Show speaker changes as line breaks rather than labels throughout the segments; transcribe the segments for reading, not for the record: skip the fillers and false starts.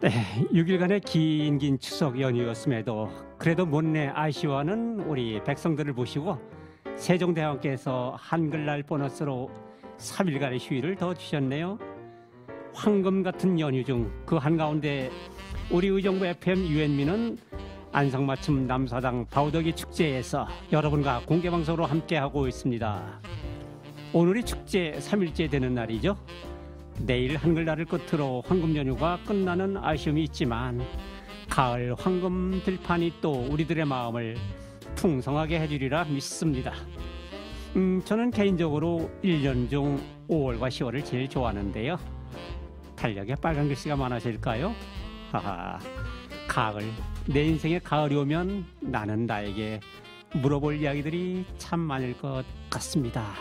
네, 6일간의 긴 추석 연휴였음에도 그래도 못내 아쉬워하는 우리 백성들을 보시고 세종대왕께서 한글날 보너스로 3일간의 휴일을 더 주셨네요. 황금 같은 연휴 중 그 한가운데 우리 의정부 FM 유엔미는 안성맞춤 남사당 바우더기 축제에서 여러분과 공개방송으로 함께하고 있습니다. 오늘이 축제 3일째 되는 날이죠. 내일 한글날을 끝으로 황금 연휴가 끝나는 아쉬움이 있지만 가을 황금 들판이 또 우리들의 마음을 풍성하게 해주리라 믿습니다. 저는 개인적으로 1년 중 5월과 10월을 제일 좋아하는데요. 달력에 빨간 글씨가 많아질까요? 하하, 가을, 내 인생에 가을이 오면 나는 나에게 물어볼 이야기들이 참 많을 것 같습니다.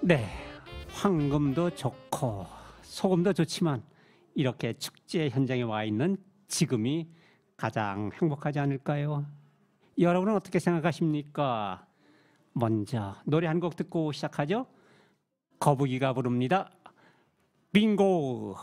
네, 황금도 좋고 소금도 좋지만 이렇게 축제 현장에 와 있는 지금이 가장 행복하지 않을까요? 여러분은 어떻게 생각하십니까? 먼저 노래 한 곡 듣고 시작하죠. 거북이가 부릅니다. 빙고.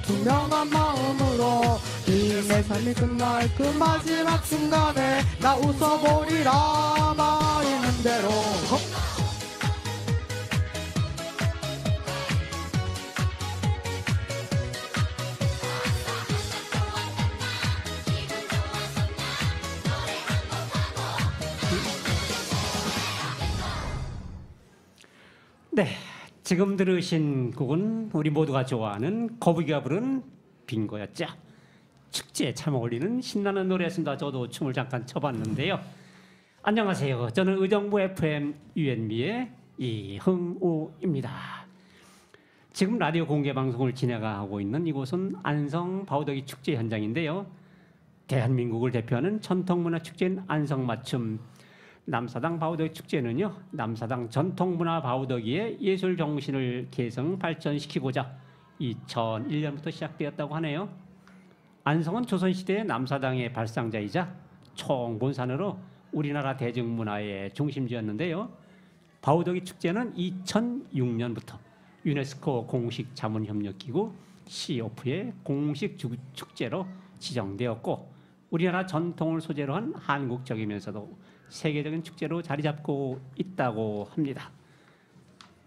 투명한 마음으로 이 내 삶이 끝날 그 마지막 순간에 나 웃어보리라 말이는 대로.
네, 지금 들으신 곡은 우리 모두가 좋아하는 거북이가 부른 빙고였죠. 축제에 참 어울리는 신나는 노래였습니다. 저도 춤을 잠깐 춰봤는데요. 안녕하세요. 저는 의정부 FM 유엔미의 이흥우입니다. 지금 라디오 공개 방송을 진행하고 있는 이곳은 안성 바우더기 축제 현장인데요. 대한민국을 대표하는 전통문화 축제인 안성맞춤 남사당 바우더기 축제는요, 남사당 전통문화 바우더기의 예술 정신을 계승 발전시키고자 2001년부터 시작되었다고 하네요. 안성은 조선시대의 남사당의 발상자이자 총본산으로 우리나라 대중문화의 중심지였는데요. 바우더기 축제는 2006년부터 유네스코 공식 자문협력기구 COF의 공식 축제로 지정되었고, 우리나라 전통을 소재로 한 한국적이면서도 세계적인 축제로 자리 잡고 있다고 합니다.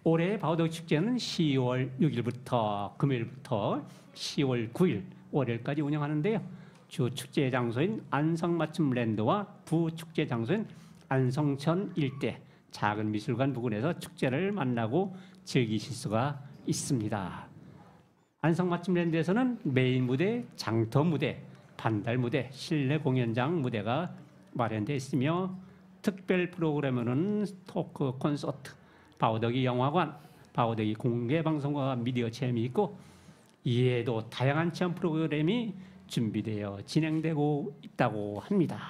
올해 바우더기 축제는 10월 6일부터 금요일부터 10월 9일 월요일까지 운영하는데요. 주 축제 장소인 안성맞춤랜드와 부축제 장소인 안성천 일대 작은 미술관 부근에서 축제를 만나고 즐기실 수가 있습니다. 안성맞춤랜드에서는 메인 무대, 장터 무대, 반달 무대, 실내 공연장 무대가 마련되어 있으며 특별 프로그램으로는 토크 콘서트, 바우더기 영화관, 바우더기 공개방송과 미디어 체험이 있고, 이외에도 다양한 체험 프로그램이 준비되어 진행되고 있다고 합니다.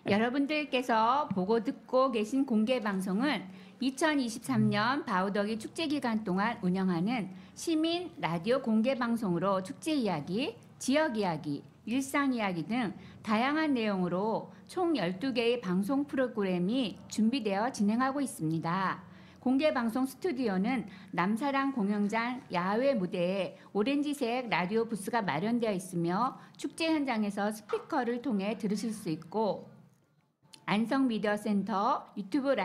여러분들께서 보고 듣고 계신 공개 방송은 2023년 바우더기 축제 기간 동안 운영하는 시민 라디오 공개 방송으로 축제 이야기, 지역 이야기, 일상 이야기 등 다양한 내용으로 총 12개의 방송 프로그램이 준비되어 진행하고 있습니다. 공개 방송 스튜디오는 남사당 공연장 야외 무대에 오렌지색 라디오 부스가 마련되어 있으며 축제 현장에서 스피커를 통해 들으실 수 있고, 안성 미디어 센터 유튜브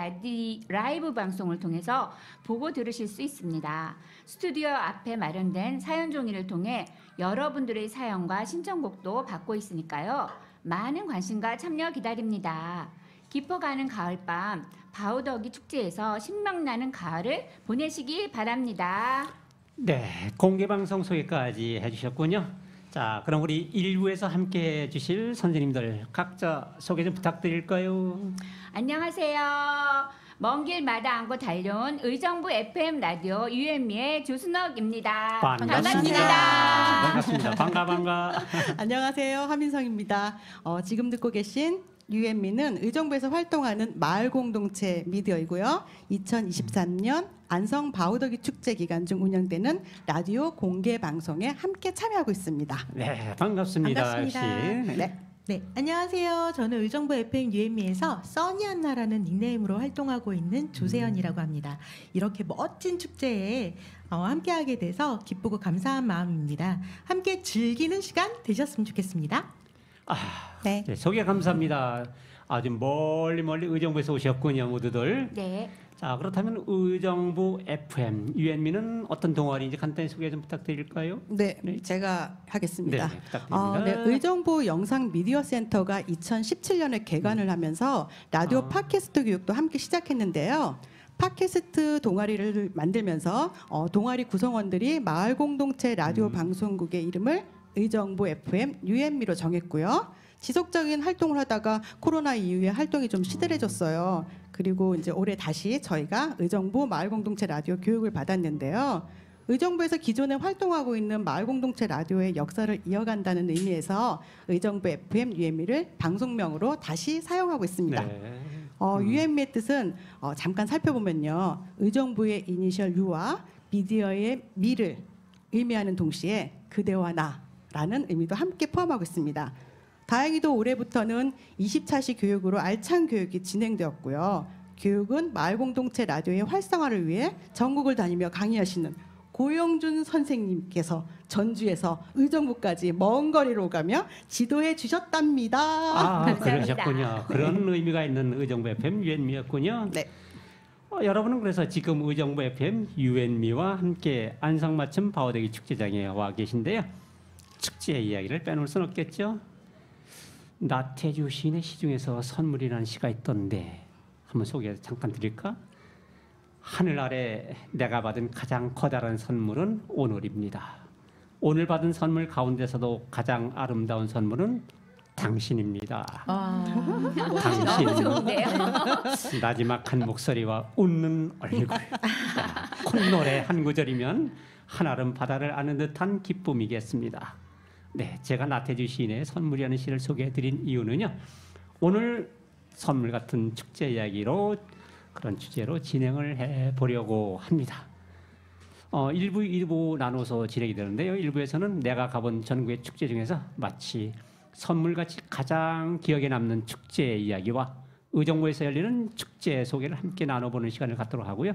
라이브 방송을 통해서 보고 들으실 수 있습니다. 스튜디오 앞에 마련된 사연 종이를 통해 여러분들의 사연과 신청곡도 받고 있으니까요. 많은 관심과 참여 기다립니다. 깊어가는 가을밤 바우더기 축제에서 신명나는 가을을 보내시기 바랍니다.
네, 공개방송 소개까지 해주셨군요. 자, 그럼 우리 1부에서 함께 해주실 선생님들 각자 소개 좀 부탁드릴까요?
안녕하세요. 먼 길마다 안고 달려온 의정부 FM 라디오 유앤미의 조순옥입니다.
반갑습니다. 반가.
안녕하세요. 하민성입니다. 지금 듣고 계신 유앤미는 의정부에서 활동하는 마을 공동체 미디어이고요. 2023년 안성 바우더기 축제 기간 중 운영되는 라디오 공개 방송에 함께 참여하고 있습니다.
네, 반갑습니다.
반갑습니다.
역시.
네, 안녕하세요. 저는 의정부 FM UM미에서 써니안나라는 닉네임으로 활동하고 있는 조세연이라고 합니다. 이렇게 멋진 축제에 함께하게 돼서 기쁘고 감사한 마음입니다. 함께 즐기는 시간 되셨으면 좋겠습니다.
네, 소개 감사합니다. 아주 멀리 의정부에서 오셨군요, 모두들.
네.
자, 그렇다면 의정부 FM 유앤미는 어떤 동아리인지 간단히 소개 좀 부탁드릴까요?
네, 제가 하겠습니다.
네, 부탁드립니다.
네, 의정부 영상 미디어 센터가 2017년에 개관을 하면서 라디오 팟캐스트 교육도 함께 시작했는데요. 팟캐스트 동아리를 만들면서 동아리 구성원들이 마을 공동체 라디오 방송국의 이름을 의정부 FM UM미로 정했고요. 지속적인 활동을 하다가 코로나 이후에 활동이 좀 시들해졌어요. 그리고 이제 올해 다시 저희가 의정부 마을 공동체 라디오 교육을 받았는데요. 의정부에서 기존에 활동하고 있는 마을 공동체 라디오의 역사를 이어간다는 의미에서 의정부 FM UM미를 방송명으로 다시 사용하고 있습니다.
네.
UM미의 뜻은 잠깐 살펴보면요. 의정부의 이니셜 U와 미디어의 미를 의미하는 동시에 그대와 나라는 의미도 함께 포함하고 있습니다. 다행히도 올해부터는 20차시 교육으로 알찬 교육이 진행되었고요. 교육은 마을 공동체 라디오의 활성화를 위해 전국을 다니며 강의하시는 고영준 선생님께서 전주에서 의정부까지 먼 거리로 오가며 지도해 주셨답니다.
감사합니다.
그러셨군요. 그런 의미가 있는 의정부 FM 유앤미였군요.
네.
여러분은 그래서 지금 의정부 FM 유앤미와 함께 안성맞춤 바우더기 축제장에 와 계신데요. 축제 이야기를 빼놓을 순 없겠죠. 나태주 시인의 시 중에서 선물이라는 시가 있던데 한번 소개 잠깐 드릴까? 하늘 아래 내가 받은 가장 커다란 선물은 오늘입니다. 오늘 받은 선물 가운데서도 가장 아름다운 선물은 당신입니다. 당신,
너무 좋은데요.
나지막한 목소리와 웃는 얼굴, 콧노래 한 구절이면 한아름 바다를 아는 듯한 기쁨이겠습니다. 네, 제가 나태주 시인의 선물이라는 시를 소개해드린 이유는요. 오늘 선물 같은 축제 이야기로 그런 주제로 진행을 해 보려고 합니다. 1부, 2부 나눠서 진행이 되는데요. 1부에서는 내가 가본 전국의 축제 중에서 마치 선물같이 가장 기억에 남는 축제 이야기와 의정부에서 열리는 축제 소개를 함께 나눠보는 시간을 갖도록 하고요.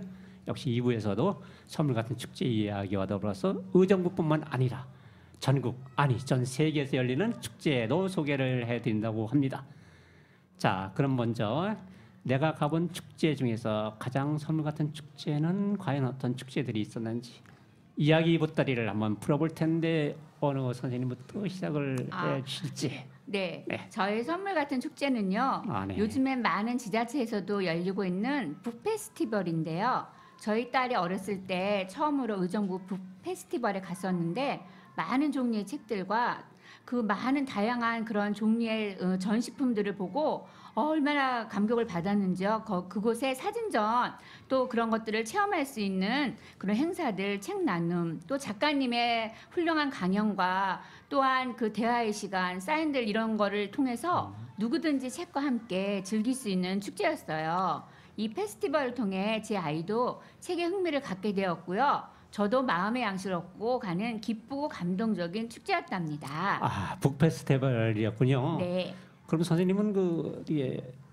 역시 2부에서도 선물 같은 축제 이야기와 더불어서 의정부뿐만 아니라 전국, 아니 전 세계에서 열리는 축제도 소개를 해드린다고 합니다. 자, 그럼 먼저 내가 가본 축제 중에서 가장 선물 같은 축제는 과연 어떤 축제들이 있었는지 이야기 보따리를 한번 풀어볼 텐데 어느 선생님부터 시작을 해주실지.
네,
네.
저의 선물 같은 축제는요.
네.
요즘엔 많은 지자체에서도 열리고 있는 북 페스티벌인데요. 저희 딸이 어렸을 때 처음으로 의정부 북 페스티벌에 갔었는데 많은 종류의 책들과 그 많은 다양한 그런 종류의 전시품들을 보고 얼마나 감격을 받았는지요. 그곳에 사진전 또 그런 것들을 체험할 수 있는 그런 행사들, 책 나눔, 또 작가님의 훌륭한 강연과 또한 그 대화의 시간, 사인들 이런 거를 통해서 누구든지 책과 함께 즐길 수 있는 축제였어요. 이 페스티벌을 통해 제 아이도 책에 흥미를 갖게 되었고요. 저도 마음의 양식을 얻고 가는 기쁘고 감동적인 축제였답니다.
북 페스티벌이었군요.
네.
그럼 선생님은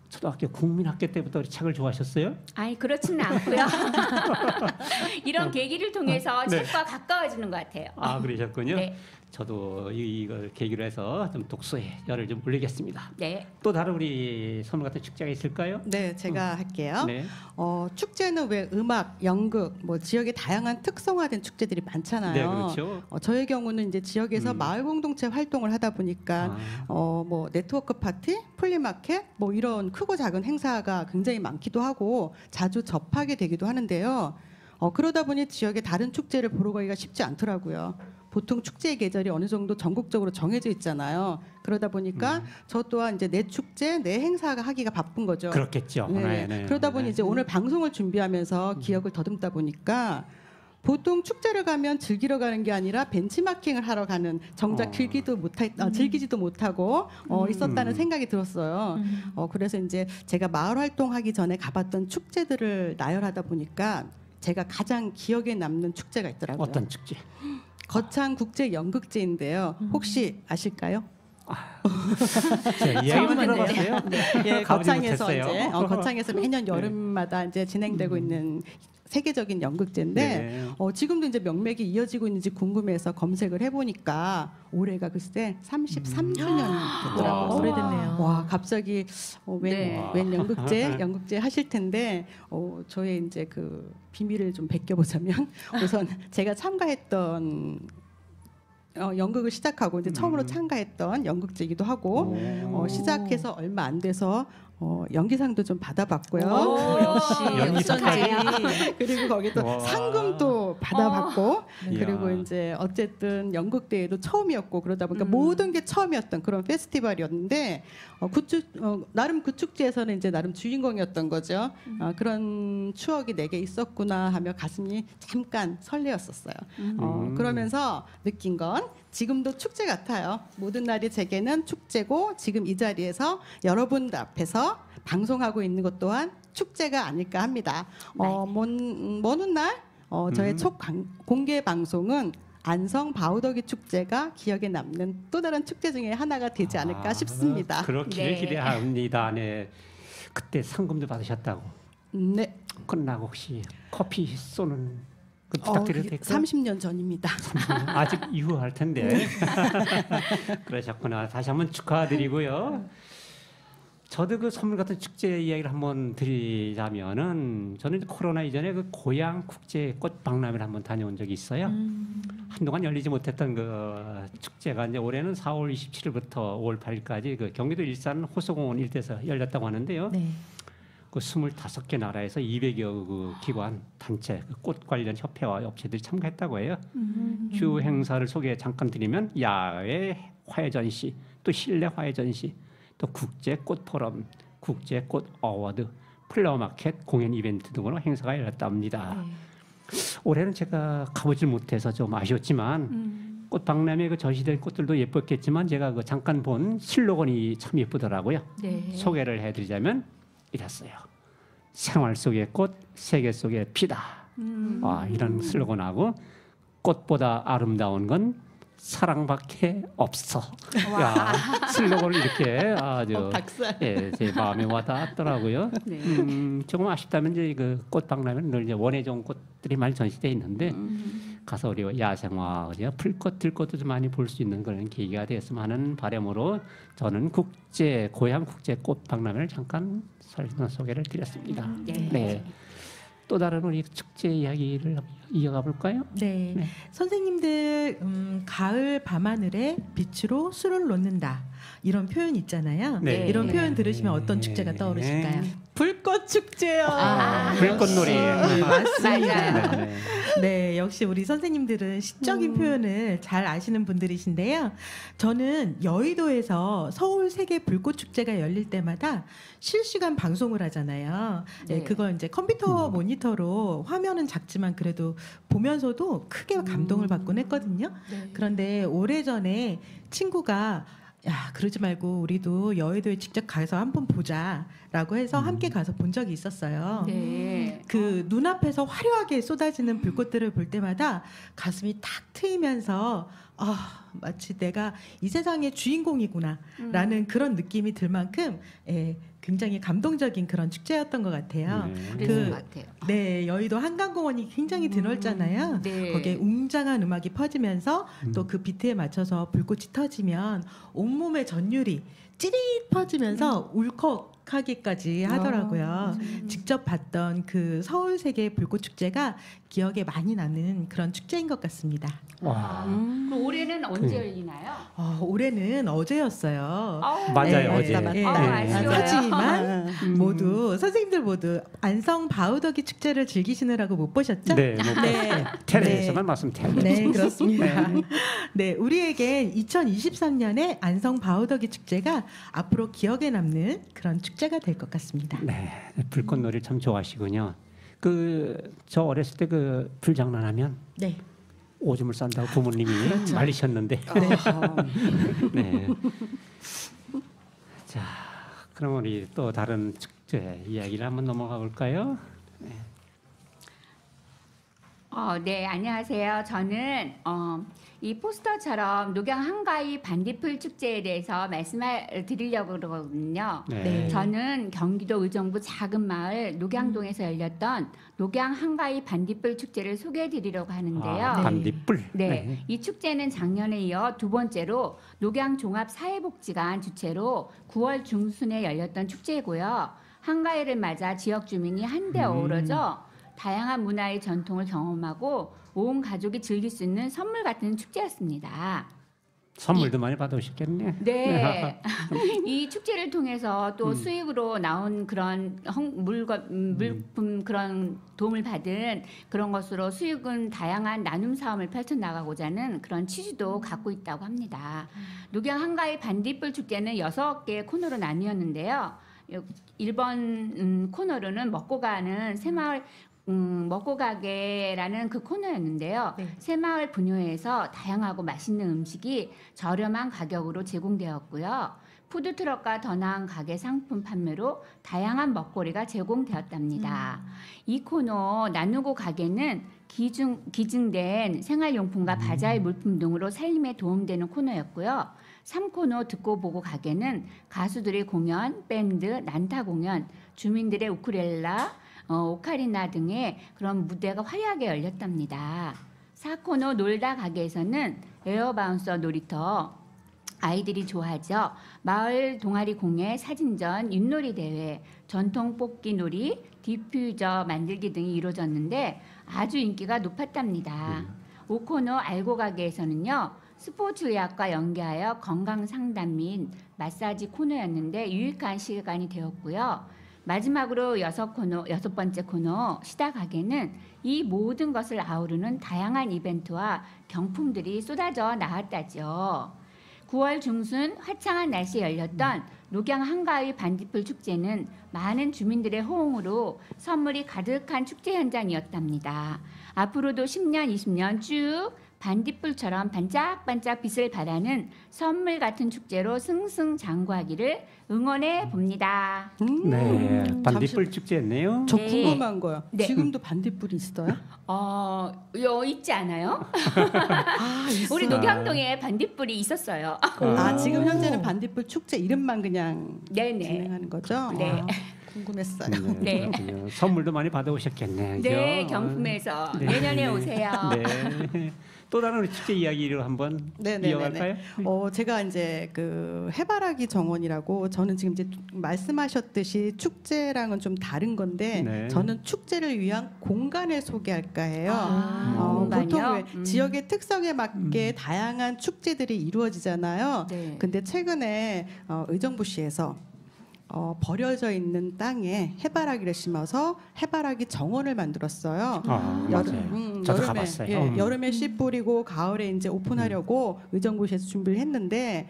초등학교 국민학교 때부터 책을 좋아하셨어요?
아니 그렇지는 않고요. 이런 계기를 통해서
네.
책과 가까워지는 것 같아요.
그러셨군요.
네.
저도 이걸 계기로 해서 좀 독서에 열을 좀 올리겠습니다.
네.
또 다른 우리 선물 같은 축제가 있을까요?
네, 제가 할게요.
네.
축제는 왜 음악, 연극, 뭐 지역의 다양한 특성화된 축제들이 많잖아요.
네, 그렇죠.
저의 경우는 이제 지역에서 마을 공동체 활동을 하다 보니까 뭐 네트워크 파티, 플리마켓 뭐 이런 크고 작은 행사가 굉장히 많기도 하고 자주 접하게 되기도 하는데요. 그러다 보니 지역의 다른 축제를 보러 가기가 쉽지 않더라고요. 보통 축제의 계절이 어느 정도 전국적으로 정해져 있잖아요. 그러다 보니까 저 또한 이제 내 축제, 내 행사가 하기가 바쁜 거죠.
그렇겠죠.
네.
네.
그러다 보니 이제 오늘 방송을 준비하면서 기억을 더듬다 보니까 보통 축제를 가면 즐기러 가는 게 아니라 벤치마킹을 하러 가는 정작 즐기지도 못하고 있었다는 생각이 들었어요. 그래서 이제 제가 마을 활동하기 전에 가봤던 축제들을 나열하다 보니까 제가 가장 기억에 남는 축제가 있더라고요.
어떤 축제?
거창 국제 연극제인데요. 혹시 아실까요?
이야기만 들어봤어요.
예,
가보지
거창에서
못했어요.
이제 거창에서 매년 여름마다 이제 진행되고 있는 세계적인 연극제인데
네.
지금도 이제 명맥이 이어지고 있는지 궁금해서 검색을 해보니까 올해가 글쎄 33주년이 됐더라고요.
오래됐네요.
와, 갑자기
네.
웬 연극제 하실 텐데 저의 이제 그 비밀을 좀 벗겨보자면 우선 제가 참가했던 연극을 시작하고 이제 처음으로 참가했던 연극제이기도 하고 시작해서 얼마 안 돼서 연기상도 좀 받아봤고요.
역시
연기상까지.
그리고 거기 또
와.
상금도 받아봤고 그리고
이야.
이제 어쨌든 연극대회도 처음이었고 그러다 보니까 모든 게 처음이었던 그런 페스티벌이었는데 나름 그 축제에서는 이제 나름 주인공이었던 거죠. 그런 추억이 내게 있었구나 하며 가슴이 잠깐 설레었었어요. 그러면서 느낀 건 지금도 축제 같아요. 모든 날이 제게는 축제고 지금 이 자리에서 여러분들 앞에서 방송하고 있는 것 또한 축제가 아닐까 합니다. 먼 훗날 저의 첫 공개 방송은 안성 바우더기 축제가 기억에 남는 또 다른 축제 중에 하나가 되지 않을까 싶습니다.
그렇기를
네.
기대합니다. 네. 그때 상금도 받으셨다고.
네,
끝나고 혹시 커피 쏘는 그 부탁드려도
그게
될까요?
30년 전입니다.
아직 이후할 텐데. 그러셨구나. 다시 한번 축하드리고요. 저도 그 선물 같은 축제 이야기를 한번 드리자면은 저는 코로나 이전에 그 고향 국제 꽃 박람회를 한번 다녀온 적이 있어요. 한동안 열리지 못했던 그 축제가 이제 올해는 4월 27일부터 5월 8일까지 그 경기도 일산 호수공원 일대에서 열렸다고 하는데요.
네.
그 25개 나라에서 200여 그 기관, 단체, 그 꽃 관련 협회와 업체들이 참가했다고 해요. 주 행사를 소개 잠깐 드리면 야외 화훼 전시, 또 실내 화훼 전시, 또 국제 꽃 포럼, 국제 꽃 어워드, 플라워 마켓, 공연 이벤트 등으로 행사가 열렸답니다. 올해는 제가 가보질 못해서 좀 아쉬웠지만 꽃박람회 그 전시된 꽃들도 예뻤겠지만 제가 그 잠깐 본 슬로건이 참 예쁘더라고요.
네.
소개를 해드리자면 이랬어요. 생활 속의 꽃, 세계 속의 피다. 이런 슬로건하고 꽃보다 아름다운 건 사랑밖에 없어. 야, 슬로건을 이렇게 아주
박살.
예, 제 마음에 와닿았더라고요.
네.
조금 아쉽다면 이제 그 꽃박람회는 늘 이제 원예 좋은 꽃들이 많이 전시돼 있는데 가서 우리 야생화, 그죠? 풀꽃, 들꽃도 좀 많이 볼 수 있는 그런 계기가 됐으면 하는 바람으로 저는 고향 국제 꽃박람회를 잠깐 소개를 드렸습니다. 네. 또 다른 우리 축제 이야기를 이어가 볼까요?
네.
네.
선생님들 가을 밤하늘에 빛으로 술을 놓는다 이런 표현 있잖아요.
네.
이런 표현 들으시면 어떤 축제가 떠오르실까요?
불꽃 축제요.
불꽃놀이.
맞습니다.
네.
네, 역시 우리 선생님들은 시적인 표현을 잘 아시는 분들이신데요. 저는 여의도에서 서울 세계 불꽃 축제가 열릴 때마다 실시간 방송을 하잖아요. 네,
네.
그걸 이제 컴퓨터 모니터로 화면은 작지만 그래도 보면서도 크게 감동을 받곤 했거든요.
네.
그런데 오래전에 친구가 야, 그러지 말고 우리도 여의도에 직접 가서 한번 보자라고 해서 함께 가서 본 적이 있었어요.
네.
그 눈앞에서 화려하게 쏟아지는 불꽃들을 볼 때마다 가슴이 탁 트이면서 마치 내가 이 세상의 주인공이구나라는 그런 느낌이 들 만큼 굉장히 감동적인 그런 축제였던 것 같아요.
그랬을 것 같아요.
네, 여의도 한강공원이 굉장히 드넓잖아요.
네.
거기에 웅장한 음악이 퍼지면서 또 그 비트에 맞춰서 불꽃이 터지면 온몸의 전율이 찌릿 퍼지면서 울컥하기까지 하더라고요. 직접 봤던 그 서울 세계 불꽃 축제가 기억에 많이 나는 그런 축제인 것 같습니다.
와,
그럼 올해는 언제 열리나요?
올해는 어제였어요.
맞아요,
네,
어제.
네,
아쉬워요.
하지만 모두 선생님들 모두 안성 바우더기 축제를 즐기시느라고 못 보셨죠?
네, 뭐
네.
텔레비에서만 말씀드렸습니다.
네, 그렇습니다. 네, 우리에겐 2023년의 안성 바우더기 축제가 앞으로 기억에 남는 그런 축제가 될 것 같습니다.
네, 불꽃놀이를 참 좋아하시군요. 저 어렸을 때 그 불장난하면
네.
오줌을 싼다고 부모님이 말리셨는데. 네. 자, 그럼 우리 또 다른 축제 이야기를 한번 넘어가 볼까요?
네, 안녕하세요. 저는 이 포스터처럼 녹양 한가위 반딧불 축제에 대해서 말씀을 드리려고 그러거든요.
네.
저는 경기도 의정부 작은 마을 녹양동에서 열렸던 녹양 한가위 반딧불 축제를 소개해 드리려고 하는데요.
반딧불.
네, 이 축제는 작년에 이어 두 번째로 녹양 종합사회복지관 주최로 9월 중순에 열렸던 축제이고요. 한가위를 맞아 지역 주민이 한데 어우러져 다양한 문화의 전통을 경험하고 온 가족이 즐길 수 있는 선물 같은 축제였습니다.
선물도 많이 받으셨겠네.
네, 이 축제를 통해서 또 수익으로 나온 그런 물품 그런 도움을 받은 그런 것으로 수익은 다양한 나눔 사업을 펼쳐 나가고자는 그런 취지도 갖고 있다고 합니다. 녹양 한가위 반딧불 축제는 6개의 코너로 나뉘었는데요. 1번 코너로는 먹고 가는 새마을 먹고 가게라는 그 코너였는데요.
네.
새마을 분효에서 다양하고 맛있는 음식이 저렴한 가격으로 제공되었고요. 푸드트럭과 더 나은 가게 상품 판매로 다양한 먹거리가 제공되었답니다. 이 코너 나누고 가게는 기증된 생활용품과 바자회 물품 등으로 살림에 도움되는 코너였고요. 3코너 듣고 보고 가게는 가수들의 공연, 밴드, 난타 공연, 주민들의 우쿨렐라, 오카리나 등의 그런 무대가 화려하게 열렸답니다. 4코너 놀다 가게에서는 에어바운서 놀이터, 아이들이 좋아하죠. 마을 동아리 공예, 사진전, 윷놀이 대회, 전통 뽑기 놀이, 디퓨저 만들기 등이 이루어졌는데 아주 인기가 높았답니다. 5코너 알고 가게에서는요. 스포츠 의학과 연계하여 건강 상담 및 마사지 코너였는데 유익한 시간이 되었고요. 마지막으로 6번째 코너 시다 가게는 이 모든 것을 아우르는 다양한 이벤트와 경품들이 쏟아져 나왔다죠. 9월 중순 화창한 날씨에 열렸던 녹양 한가위 반딧불 축제는 많은 주민들의 호응으로 선물이 가득한 축제 현장이었답니다. 앞으로도 10년, 20년 쭉 반딧불처럼 반짝반짝 빛을 발하는 선물 같은 축제로 승승장구하기를 응원해 봅니다.
네, 반딧불
잠시-
축제였네요.
저
네.
궁금한 거요.
네.
지금도 반딧불이 있어요?
있지 않아요?
아,
우리
있어요.
녹향동에 반딧불이 있었어요.
아, 지금
오.
현재는 반딧불 축제 이름만 그냥
네네.
진행하는 거죠?
네.
아, 궁금했어요.
네.
그렇군요. 선물도 많이 받아오셨겠네요.
네,
그죠?
경품에서
네.
내년에 오세요.
네. 또 다른 축제 이야기를 한번
네네네네.
이어갈까요?
제가 이제 그 해바라기 정원이라고 저는 지금 이제 말씀하셨듯이 축제랑은 좀 다른 건데
네.
저는 축제를 위한 공간을 소개할까 해요.
공간이요?
보통 왜 지역의 특성에 맞게
음.
다양한 축제들이 이루어지잖아요.
네.
근데 최근에 의정부시에서 버려져 있는 땅에 해바라기를 심어서 해바라기 정원을 만들었어요.
아, 맞아요. 저도 가봤어요.
여름에 씨 뿌리고 가을에 이제 오픈하려고 의정부시에서 준비를 했는데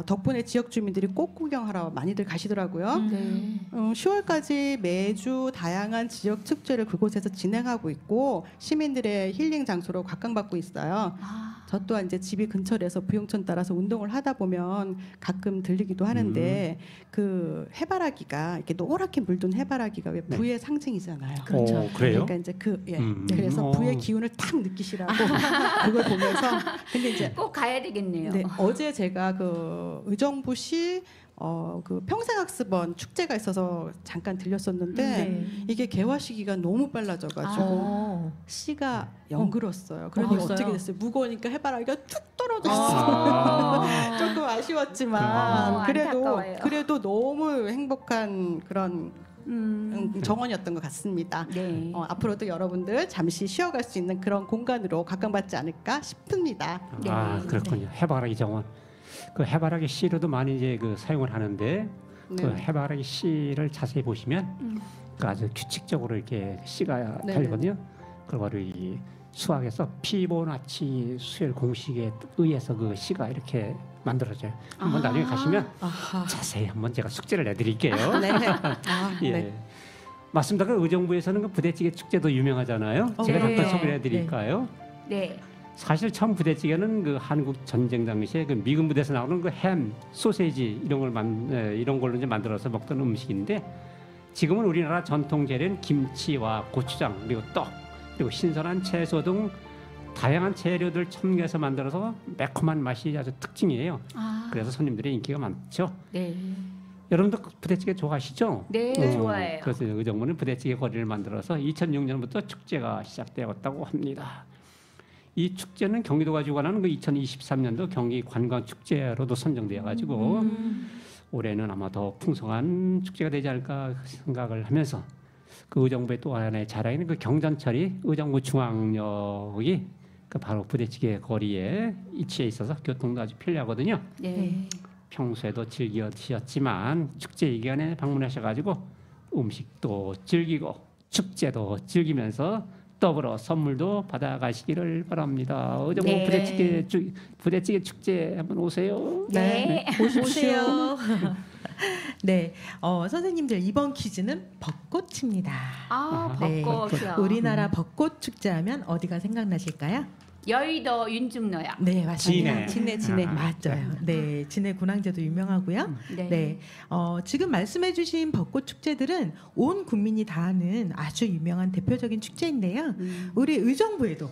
덕분에 지역 주민들이 꼭 구경하러 많이들 가시더라고요.
네.
10월까지 매주 다양한 지역 축제를 그곳에서 진행하고 있고 시민들의 힐링 장소로 각광받고 있어요. 저 또한 이제 집이 근처라서 부용천 따라서 운동을 하다 보면 가끔 들리기도 하는데 그 해바라기가 이렇게 노랗게 물든 해바라기가 왜
네.
부의 상징이잖아요.
그렇죠.
오, 그래요?
그러니까 이제
음.
그래서
어.
부의 기운을 탁 느끼시라고 그걸 보면서 근데 이제
꼭 가야 되겠네요.
네, 어제 제가 그 의정부시 그 평생학습원 축제가 있어서 잠깐 들렸었는데
네.
이게 개화 시기가 너무 빨라져가지고 씨가 연그렀어요. 그러니
벌써요?
어떻게 됐어요? 무거우니까 해바라기가 툭 떨어졌어요.
아.
조금 아쉬웠지만
안타까워요.
그래도 너무 행복한 그런
음.
정원이었던 것 같습니다.
네.
앞으로도 여러분들 잠시 쉬어갈 수 있는 그런 공간으로 각광받지 않을까 싶습니다.
네.
아, 그렇군요. 해바라기 정원. 그 해바라기 씨로도 많이 이제 그 사용을 하는데 그
네.
해바라기 씨를 자세히 보시면
음.
그 아주 규칙적으로 이렇게 씨가
네,
달리거든요. 그거를 이 수학에서 피보나치 수열 공식에 의해서 그 씨가 이렇게 만들어져요. 한번
아.
나중에 가시면
아하.
자세히 한번 제가 숙제를 내드릴게요.
네. 아,
예.
네.
맞습니다. 그 의정부에서는 그 부대찌개 축제도 유명하잖아요. 제가
네.
잠깐 소개해 드릴까요?
네.
사실 처음 부대찌개는 그 한국 전쟁 당시에 그 미군 부대에서 나오는 그 햄, 소세지 이런 걸로 이제 만들어서 먹던 음식인데 지금은 우리나라 전통 재료인 김치와 고추장 그리고 떡 그리고 신선한 채소 등 다양한 재료들 첨가해서 만들어서 매콤한 맛이 아주 특징이에요.
아.
그래서 손님들의 인기가 많죠.
네.
여러분도 부대찌개 좋아하시죠?
네, 좋아해요.
그래서 의정부는 부대찌개 거리를 만들어서 2006년부터 축제가 시작되었다고 합니다. 이 축제는 경기도가 주관하는 그 2023년도 경기 관광 축제로도 선정되어 가지고 올해는 아마 더 풍성한 축제가 되지 않을까 생각을 하면서 그 의정부의 또 하나의 자랑인 그 경전철이 의정부 중앙역이 그 바로 부대찌개 거리에 위치해 있어서 교통도 아주 편리하거든요.
네.
평소에도 즐겨 드셨지만 축제 기간에 방문하셔가지고 음식도 즐기고 축제도 즐기면서 더불어 선물도 받아가시기를 바랍니다. 의정부
네.
부대찌개 축제 한번 오세요.
네.
오세요. 네, 선생님들 이번 퀴즈는 벚꽃입니다.
아,
네.
벚꽃이요.
우리나라 벚꽃 축제하면 어디가 생각나실까요?
여의도 윤중로요.
네, 맞습니다.
진해.
아,
맞아요. 네, 진해 군항제도 유명하고요.
네.
네, 지금 말씀해주신 벚꽃 축제들은 온 국민이 다 아는 아주 유명한 대표적인 축제인데요. 우리 의정부에도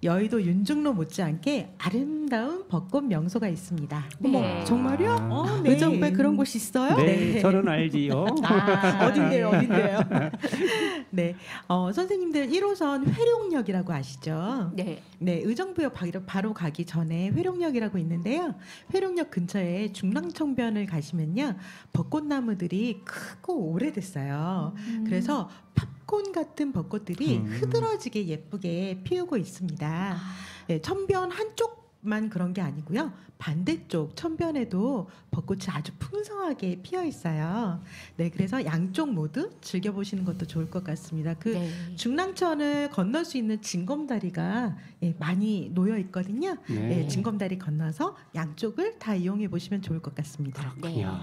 여의도 윤중로 못지않게 아름다운 벚꽃 명소가 있습니다.
네.
어머, 정말요?
네.
의정부에 그런 곳이 있어요?
네,
네.
저는 알지요.
아,
어딘데요?
네, 선생님들 1호선 회룡역이라고 아시죠?
네.
네, 의정부역 바로 가기 전에 회룡역이라고 있는데요. 회룡역 근처에 중랑천변을 가시면요, 벚꽃나무들이 크고 오래됐어요. 그래서 팝콘 같은 벚꽃들이 흐드러지게 예쁘게 피우고 있습니다. 네, 천변 한쪽만 그런 게 아니고요. 반대쪽 천변에도 벚꽃이 아주 풍성하게 피어 있어요. 네, 그래서 양쪽 모두 즐겨보시는 것도 좋을 것 같습니다. 그
네.
중랑천을 건널 수 있는 징검다리가 많이 놓여 있거든요.
네.
징검다리 건너서 양쪽을 다 이용해 보시면 좋을 것 같습니다.
그렇군요.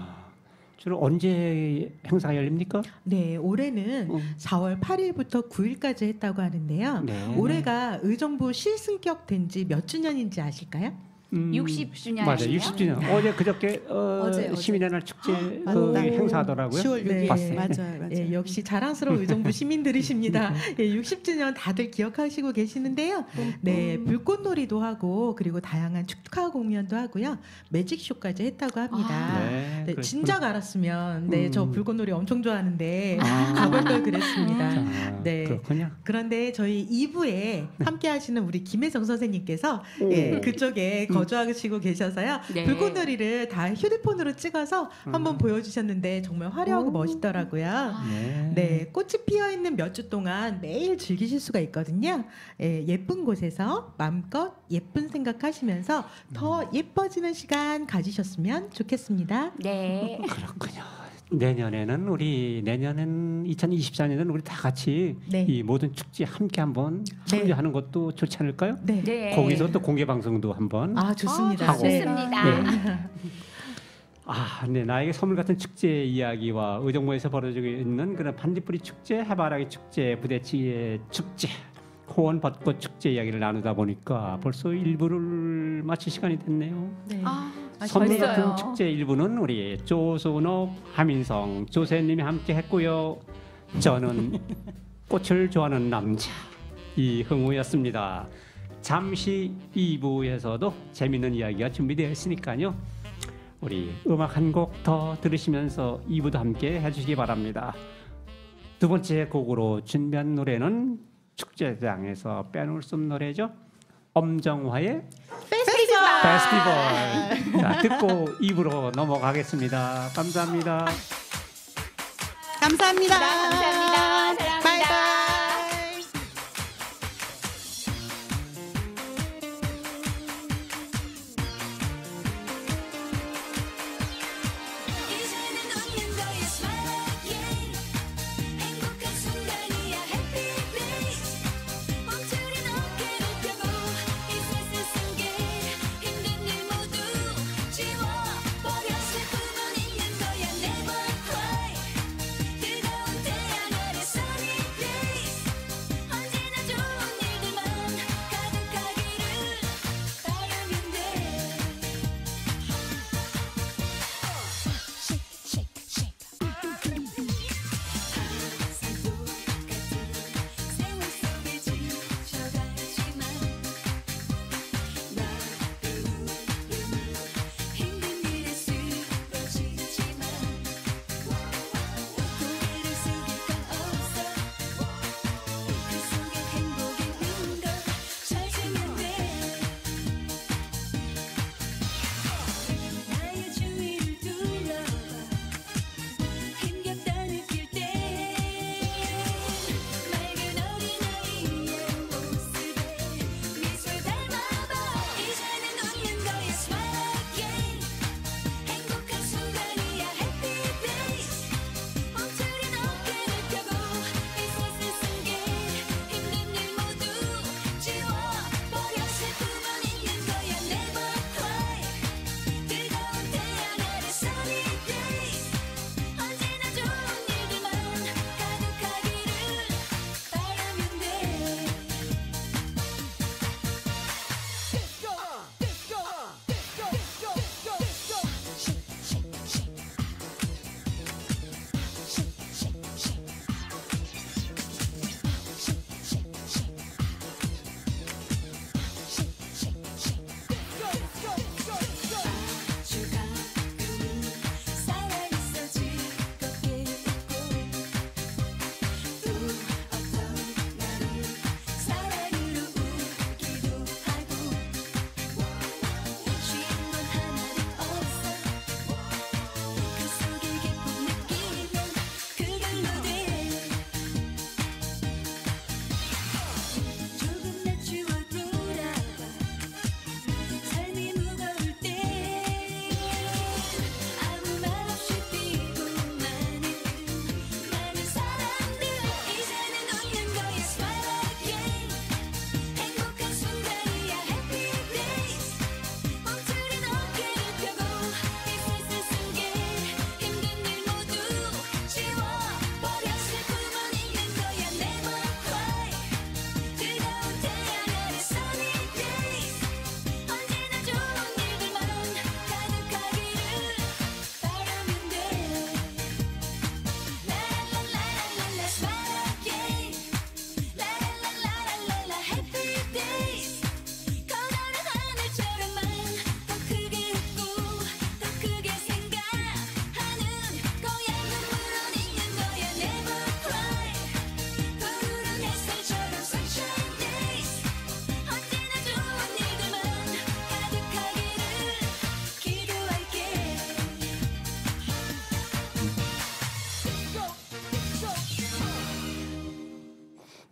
주로 언제 행사가 열립니까?
네, 올해는
어.
4월 8일부터 9일까지 했다고 하는데요.
네.
올해가 의정부 실승격된 지 몇 주년인지 아실까요?
60주년
맞아요.
아니에요?
60주년. 어제 그저께
어제.
시민의 날 축제
맞다.
행사하더라고요.
10월 6일
네.
봤어요.
맞아요.
예, 역시 자랑스러운 의정부 시민들이십니다. 예, 60주년 다들 기억하시고 계시는데요. 네, 불꽃놀이도 하고 그리고 다양한 축하 공연도 하고요. 매직쇼까지 했다고 합니다. 네,
그렇군요.
진작 알았으면 네, 저 불꽃놀이 엄청 좋아하는데
아.
가볼 걸 그랬습니다.
자,
네.
그렇군요.
그런데 저희 2부에 함께 하시는 우리 김혜정 선생님께서 예, 그쪽에 거주하시고 계셔서요.
네.
불꽃놀이를 다 휴대폰으로 찍어서 한번 보여주셨는데 정말 화려하고 멋있더라고요. 네, 꽃이 피어 있는 몇 주 동안 매일 즐기실 수가 있거든요. 예, 예쁜 곳에서 마음껏 예쁜 생각하시면서 더 예뻐지는 시간 가지셨으면 좋겠습니다.
네.
그렇군요. 내년에는 2024년에는 우리 다 같이
네.
이 모든 축제 함께 한번 참여하는 것도 좋지 않을까요?
네.
네.
거기서 또 공개 방송도 한번.
아, 좋습니다.
하고.
좋습니다.
네, 나에게 선물 같은 축제 이야기와 의정부에서 벌어지고 있는 그런 반딧불이 축제, 해바라기 축제, 부대찌개 축제, 호원 벚꽃 축제 이야기를 나누다 보니까 벌써 1부를 마칠 시간이 됐네요.
네.
선물 같은
벌써요.
축제 1부는 우리 조순옥, 하민성, 조세님이 함께 했고요. 저는 꽃을 좋아하는 남자 이흥우였습니다. 잠시 2부에서도 재밌는 이야기가 준비되어 있으니까요. 우리 음악 한 곡 더 들으시면서 2부도 함께 해주시기 바랍니다. 두 번째 곡으로 준비한 노래는 축제장에서 빼놓을 수 없는 노래죠. 엄정화의 페스티벌. 자, 듣고 2부로 넘어가겠습니다. 감사합니다.
감사합니다.
감사합니다. 사랑합니다.
바이바이.
이제는 웃는 거야 smile again 행복한 순간이야 happy days 멈추린 어깨를 펴고 이 세상 속에 힘든 일 모두 지워버려 슬픔은 있는 거야 never cry 뜨거운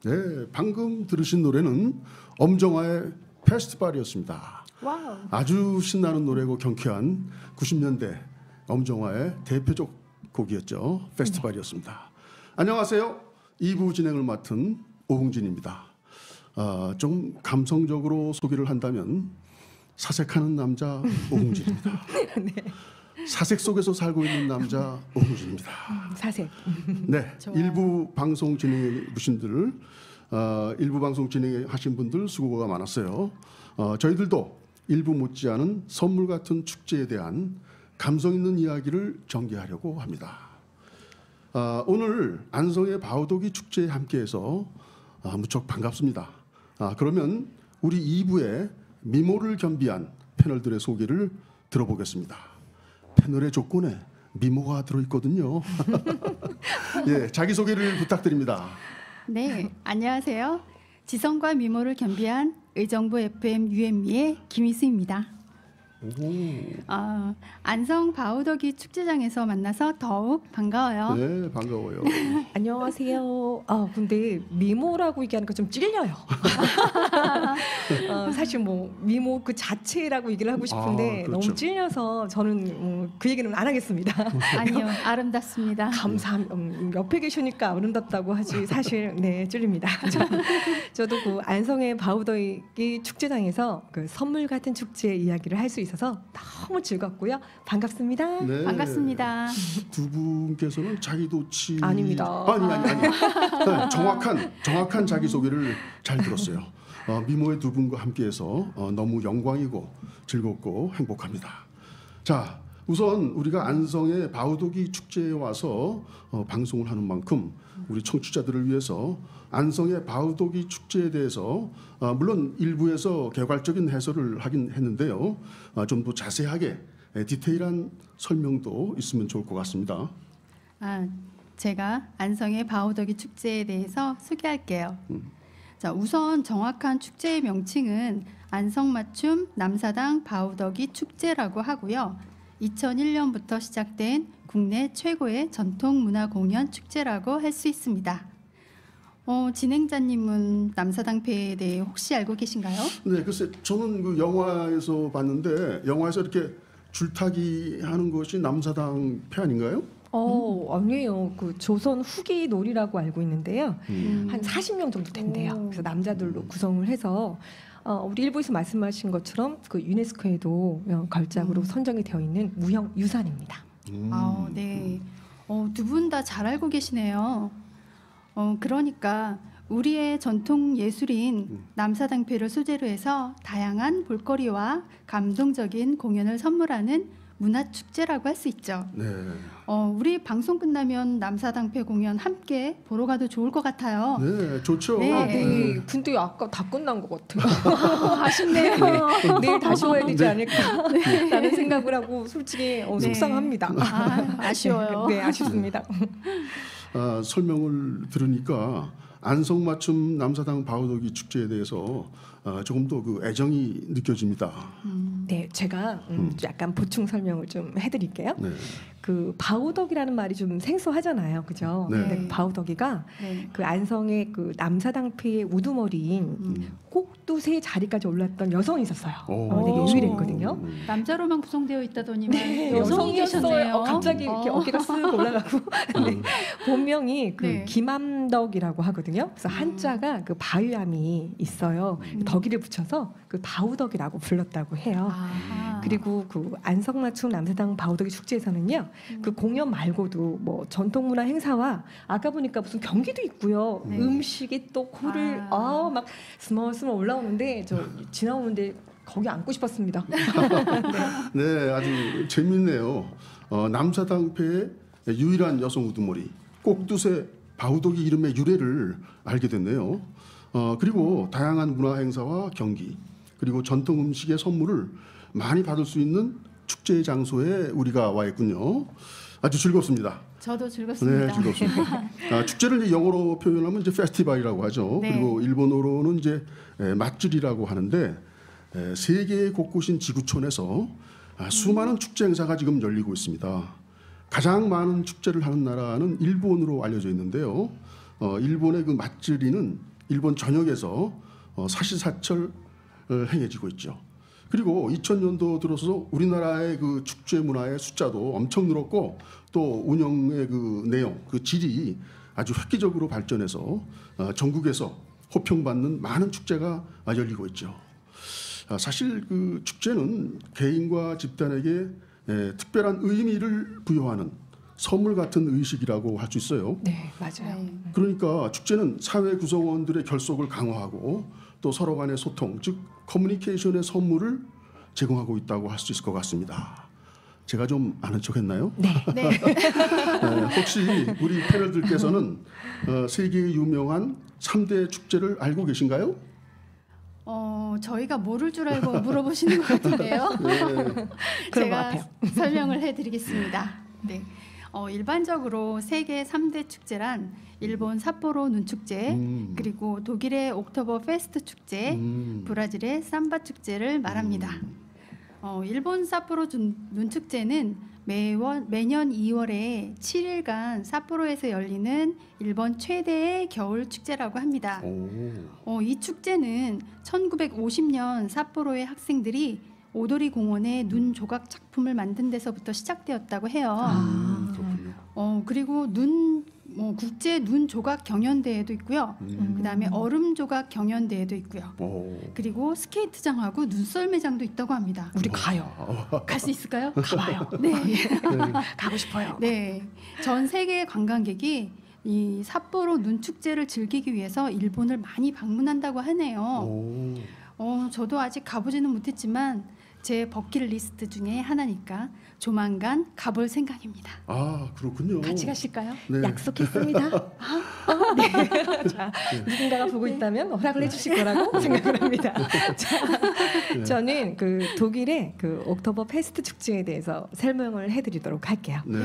네, 방금 들으신 노래는 엄정화의 페스티벌이었습니다.
와우.
아주 신나는 노래고 경쾌한 90년대 엄정화의 대표적 곡이었죠. 페스티벌이었습니다. 안녕하세요. 2부 진행을 맡은 오흥진입니다. 좀 감성적으로 소개를 한다면 사색하는 남자 오흥진입니다. 사색 속에서 살고 있는 남자 오흥진입니다.
사색.
네, 일부 방송 진행해 분들, 일부 방송 진행하신 분들 수고가 많았어요. 저희들도 일부 못지않은 선물 같은 축제에 대한 감성 있는 이야기를 전개하려고 합니다. 오늘 안성의 바우더기 축제에 함께해서 무척 반갑습니다. 그러면 우리 2부에 미모를 겸비한 패널들의 소개를 들어보겠습니다. 패널의 조건에 미모가 들어있거든요. 예, 자기소개를 부탁드립니다.
네, 안녕하세요. 지성과 미모를 겸비한 의정부 FM UM미의 김희수입니다. 안성 바우더기 축제장에서 만나서 더욱 반가워요.
네, 반가워요.
안녕하세요. 근데 미모라고 얘기하니까 좀 찔려요. 사실 뭐 미모 그 자체라고 얘기를 하고 싶은데
그렇죠.
너무 찔려서 저는 그 얘기는 안 하겠습니다.
아니요, 아름답습니다.
감사합니다. 옆에 계시니까 아름답다고 하지 사실 네 찔립니다. 저도 그 안성의 바우더기 축제장에서 그 선물 같은 축제 이야기를 할 수 있어서 너무 즐겁고요. 반갑습니다.
네,
반갑습니다.
두 분께서는 자기도치
아닙니다.
아니. 네, 정확한 자기 소개를 잘 들었어요. 미모의 두 분과 함께해서 너무 영광이고 즐겁고 행복합니다. 자, 우선 우리가 안성의 바우더기 축제에 와서 방송을 하는 만큼 우리 청취자들을 위해서 안성의 바우더기 축제에 대해서 물론 일부에서 개괄적인 해설을 하긴 했는데요. 좀 더 자세하게 디테일한 설명도 있으면 좋을 것 같습니다.
제가 안성의 바우더기 축제에 대해서 소개할게요. 자, 우선 정확한 축제의 명칭은 안성맞춤 남사당 바우더기 축제라고 하고요. 2001년부터 시작된 국내 최고의 전통문화 공연 축제라고 할 수 있습니다. 진행자님은 남사당패에 대해 혹시 알고 계신가요?
네, 글쎄 저는 그 영화에서 봤는데 영화에서 이렇게 줄타기 하는 것이 남사당 패 아닌가요?
아니에요. 그 조선 후기 놀이라고 알고 있는데요. 한 40명 정도 된대요. 그래서 남자들로 구성을 해서 우리 일부에서 말씀하신 것처럼 그 유네스코에도 걸작으로 선정이 되어 있는 무형 유산입니다.
네. 두 분 다 잘 알고 계시네요. 그러니까 우리의 전통 예술인 남사당패를 소재로 해서 다양한 볼거리와 감동적인 공연을 선물하는 문화 축제라고 할 수 있죠.
네.
우리 방송 끝나면 남사당패 공연 함께 보러 가도 좋을 것 같아요.
네, 좋죠.
네.
네. 근데 아까 다 끝난 것 같아요.
아쉽네요.
내일 다시 와야 되지 않을까 라는 생각을 하고 솔직히 속상합니다.
아쉬워요.
네, 아쉽습니다.
설명을 들으니까 안성맞춤 남사당 바우더기 축제에 대해서 조금 더 그 애정이 느껴집니다.
네, 제가 약간 보충 설명을 좀 해드릴게요.
네.
그 바우더기라는 말이 좀 생소하잖아요, 그죠?
네.
근데 바우더기가
네.
그 안성의 그 남사당패의 우두머리인 꼭두새 자리까지 올랐던 여성이 있었어요. 되게 유일했거든요.
남자로만 구성되어 있다더니만
네,
여성이 계셨네요.
갑자기 이렇게 어깨가 쓱 올라가고 네. 본명이 그
네.
김암덕이라고 하거든요. 그래서 한자가 그 바위암이 있어요. 덕이를 붙여서 그 바우덕이라고 불렀다고 해요. 그리고 그 안성맞춤 남사당 바우더기 축제에서는요, 그 공연 말고도 뭐 전통문화 행사와 아까 보니까 무슨 경기도 있고요.
네.
음식이 또 코를 막 스멀스멀 올라오는데 저 지나오는데 거기 앉고 싶었습니다.
네, 아주 재밌네요. 남사당패의 유일한 여성 우두머리 꼭두새 바우더기 이름의 유래를 알게 됐네요. 그리고 다양한 문화 행사와 경기 그리고 전통 음식의 선물을 많이 받을 수 있는 축제 장소에 우리가 와 있군요. 아주 즐겁습니다.
저도 즐겁습니다.
네, 즐겁습니다. 축제를 이제 영어로 표현하면 이제 페스티벌이라고 하죠.
네.
그리고 일본어로는 이제 맛줄이라고 하는데 세계 곳곳인 지구촌에서 수많은 축제 행사가 지금 열리고 있습니다. 가장 많은 축제를 하는 나라는 일본으로 알려져 있는데요. 일본의 그 맛줄이는 일본 전역에서 사시사철 행해지고 있죠. 그리고 2000년도 들어서 우리나라의 그 축제 문화의 숫자도 엄청 늘었고 또 운영의 그 내용, 그 질이 아주 획기적으로 발전해서 전국에서 호평받는 많은 축제가 열리고 있죠. 사실 그 축제는 개인과 집단에게 특별한 의미를 부여하는 선물 같은 의식이라고 할 수 있어요.
네, 맞아요.
그러니까 축제는 사회 구성원들의 결속을 강화하고 또 서로 간의 소통, 즉 커뮤니케이션의 선물을 제공하고 있다고 할 수 있을 것 같습니다. 제가 좀 아는 척했나요?
네.
네.
혹시 우리 패널들께서는 세계의 유명한 3대 축제를 알고 계신가요?
저희가 모를 줄 알고 물어보시는 것 같은데요.
네.
그런 것
제가
같아요.
설명을 해드리겠습니다. 네. 일반적으로 세계 3대 축제란 일본 삿포로 눈축제, 그리고 독일의 옥토버 페스트 축제, 브라질의 삼바 축제를 말합니다. 일본 삿포로 눈축제는 매년 2월에 7일간 삿포로에서 열리는 일본 최대의 겨울 축제라고 합니다. 이 축제는 1950년 삿포로의 학생들이 오도리 공원에 눈 조각 작품을 만든 데서부터 시작되었다고 해요.
그렇군요.
그리고 국제 눈 조각 경연대회도 있고요. 그다음에 얼음 조각 경연대회도 있고요. 그리고 스케이트장하고 눈썰매장도 있다고 합니다.
우리 가요.
갈 수 있을까요?
가봐요.
네.
가고 싶어요.
네. 전 세계 관광객이 이 삿포로 눈 축제를 즐기기 위해서 일본을 많이 방문한다고 하네요. 저도 아직 가보지는 못했지만 제 버킷리스트 중에 하나니까 조만간 가볼 생각입니다.
아, 그렇군요.
같이 가실까요?
네.
약속했습니다. 네. 자, 누군가가 보고 있다면 허락을 해주실 거라고 생각을 합니다. 자, 저는 그 독일의 그 옥토버 페스트 축제에 대해서 설명을 해드리도록 할게요.
네.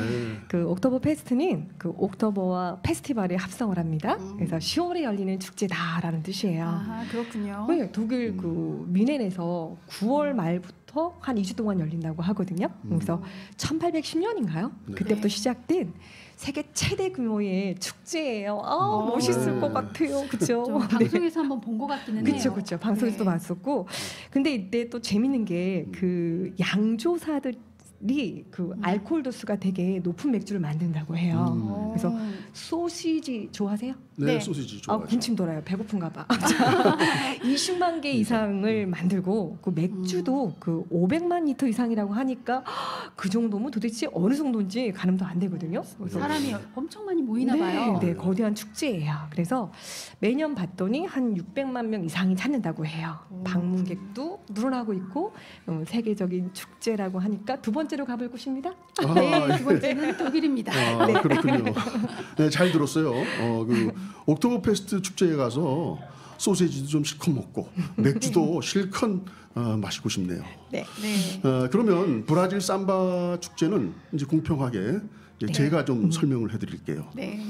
그 옥토버 페스트는 그 옥토버와 페스티벌을 합성을 합니다. 그래서 10월에 열리는 축제다라는 뜻이에요.
아, 그렇군요.
네, 독일 그 뮌헨에서 9월 말부터 한 2주 동안 열린다고 하거든요. 그래서 1810년인가요?
네.
그때부터
네.
시작된 세계 최대 규모의 축제예요. 아, 멋있을
네.
것 같아요. 그렇죠?
좀 방송에서 한번 본 것 같기는 해요.
그렇죠, 그렇죠. 방송에서도
네.
봤었고, 근데 이때 또 재밌는 게 그 양조사들이 그 알코올 도수가 되게 높은 맥주를 만든다고 해요. 그래서 소시지 좋아하세요?
네,
네.
소시지
아,
좋아하죠.
군침 돌아요. 배고픈가 봐. 20만 개 이상을 만들고 그 맥주도 그 500만 리터 이상이라고 하니까 그 정도면 도대체 어느 정도인지 가늠도 안 되거든요. 그래서
사람이 엄청 많이 모이나
네,
봐요.
네, 거대한 축제예요. 그래서 매년 봤더니 한 600만 명 이상이 찾는다고 해요. 방문객도 늘어나고 있고 세계적인 축제라고 하니까 두 번째로 가볼 곳입니다.
네, 두 번째는 독일입니다.
아, 그렇군요. 네, 잘 들었어요. 그 옥토버 페스트 축제에 가서 소세지도 좀 실컷 먹고 맥주도 실컷 마시고 싶네요.
네.
네.
그러면 브라질 삼바 축제는 이제 공평하게 이제 제가 좀 설명을 해드릴게요.
네.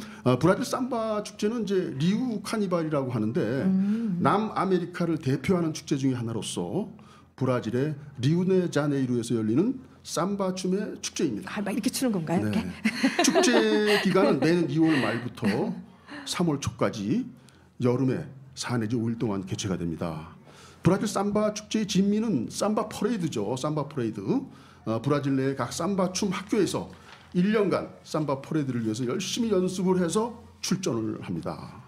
브라질 삼바 축제는 이제 리우 카니발이라고 하는데 남아메리카를 대표하는 축제 중에 하나로서 브라질의 리우네자네이루에서 열리는 삼바 춤의 축제입니다.
아, 막 이렇게 추는 건가요?
네.
이렇게?
축제 기간은 내년 2월 말부터 3월 초까지 여름에 4 내지 5일 동안 개최가 됩니다. 브라질 삼바 축제의 진미는 삼바 퍼레이드죠. 삼바 퍼레이드. 브라질 내 각 삼바 춤 학교에서 1년간 삼바 퍼레이드를 위해서 열심히 연습을 해서 출전을 합니다.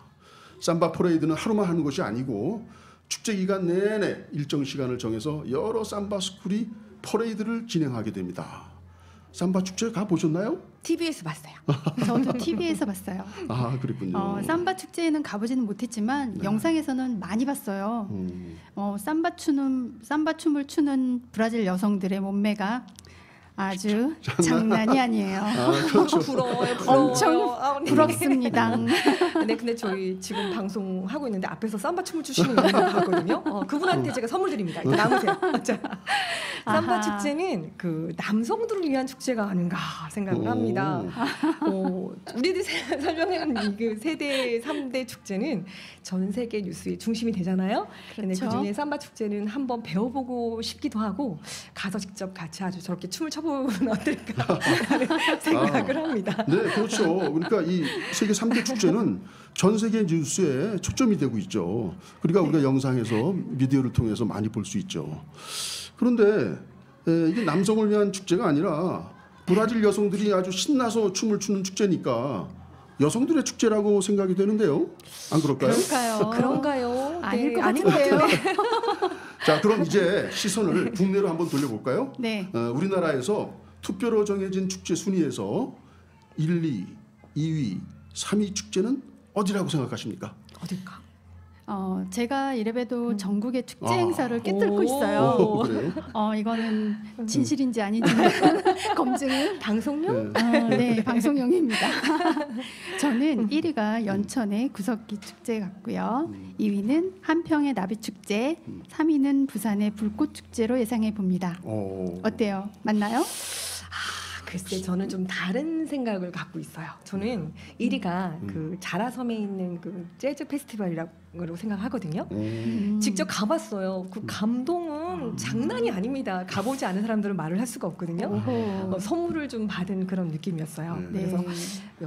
삼바 퍼레이드는 하루만 하는 것이 아니고 축제 기간 내내 일정 시간을 정해서 여러 삼바 스쿨이 퍼레이드를 진행하게 됩니다. 삼바 축제 가 보셨나요?
TV에서 봤어요.
저도 TV에서 봤어요.
아, 그랬군요.
삼바 축제에는 가보지는 못했지만 영상에서는 많이 봤어요. 삼바 춤을 추는 브라질 여성들의 몸매가 아주 장난이 아니에요.
그렇죠.
부러워요.
엄청
아, 네.
부럽습니다.
네, 근데 저희 지금 방송 하고 있는데 앞에서 삼바 춤을 추시는 분이 봤거든요. 그분한테 제가 선물 드립니다. 이거 남으세요. 자, 삼바
아하.
축제는 그 남성들을 위한 축제가 아닌가 생각을 합니다. 우리들이 설명하는 그 세대 3대 축제는 전 세계 뉴스의 중심이 되잖아요. 근데
그렇죠.
그중에 삼바 축제는 한번 배워보고 싶기도 하고 가서 직접 같이 아주 저렇게 춤을 춰보고 부분 어떨까 생각을 합니다.
네, 그렇죠. 그러니까 이 세계 3대 축제는 전 세계 뉴스에 초점이 되고 있죠. 그러니까 우리가 영상에서 미디어를 통해서 많이 볼 수 있죠. 그런데 이게 남성을 위한 축제가 아니라 브라질 여성들이 아주 신나서 춤을 추는 축제니까 여성들의 축제라고 생각이 되는데요. 안 그럴까요?
그럴까요?
그런가요?
아닐 것
아닌데요.
자, 그럼 이제 시선을 국내로 한번 돌려볼까요?
네.
우리나라에서 투표로 정해진 축제 순위에서 1, 2, 2위, 3위 축제는 어디라고 생각하십니까?
어딜까?
제가 이래봬도 전국의 축제
아.
행사를 꿰뚫고 있어요.
오, 그래요?
이거는 진실인지 아닌지 검증은
방송용?
네, 방송용입니다. 저는 1위가 연천의 구석기 축제 같고요. 2위는 한평의 나비 축제, 3위는 부산의 불꽃 축제로 예상해 봅니다. 어때요? 맞나요?
글쎄 저는 좀 다른 생각을 갖고 있어요. 저는 1위가 그 자라섬에 있는 그 재즈 페스티벌이라고 생각하거든요. 직접 가봤어요. 그 감동은 장난이 아닙니다. 가보지 않은 사람들은 말을 할 수가 없거든요. 선물을 좀 받은 그런 느낌이었어요.
네.
그래서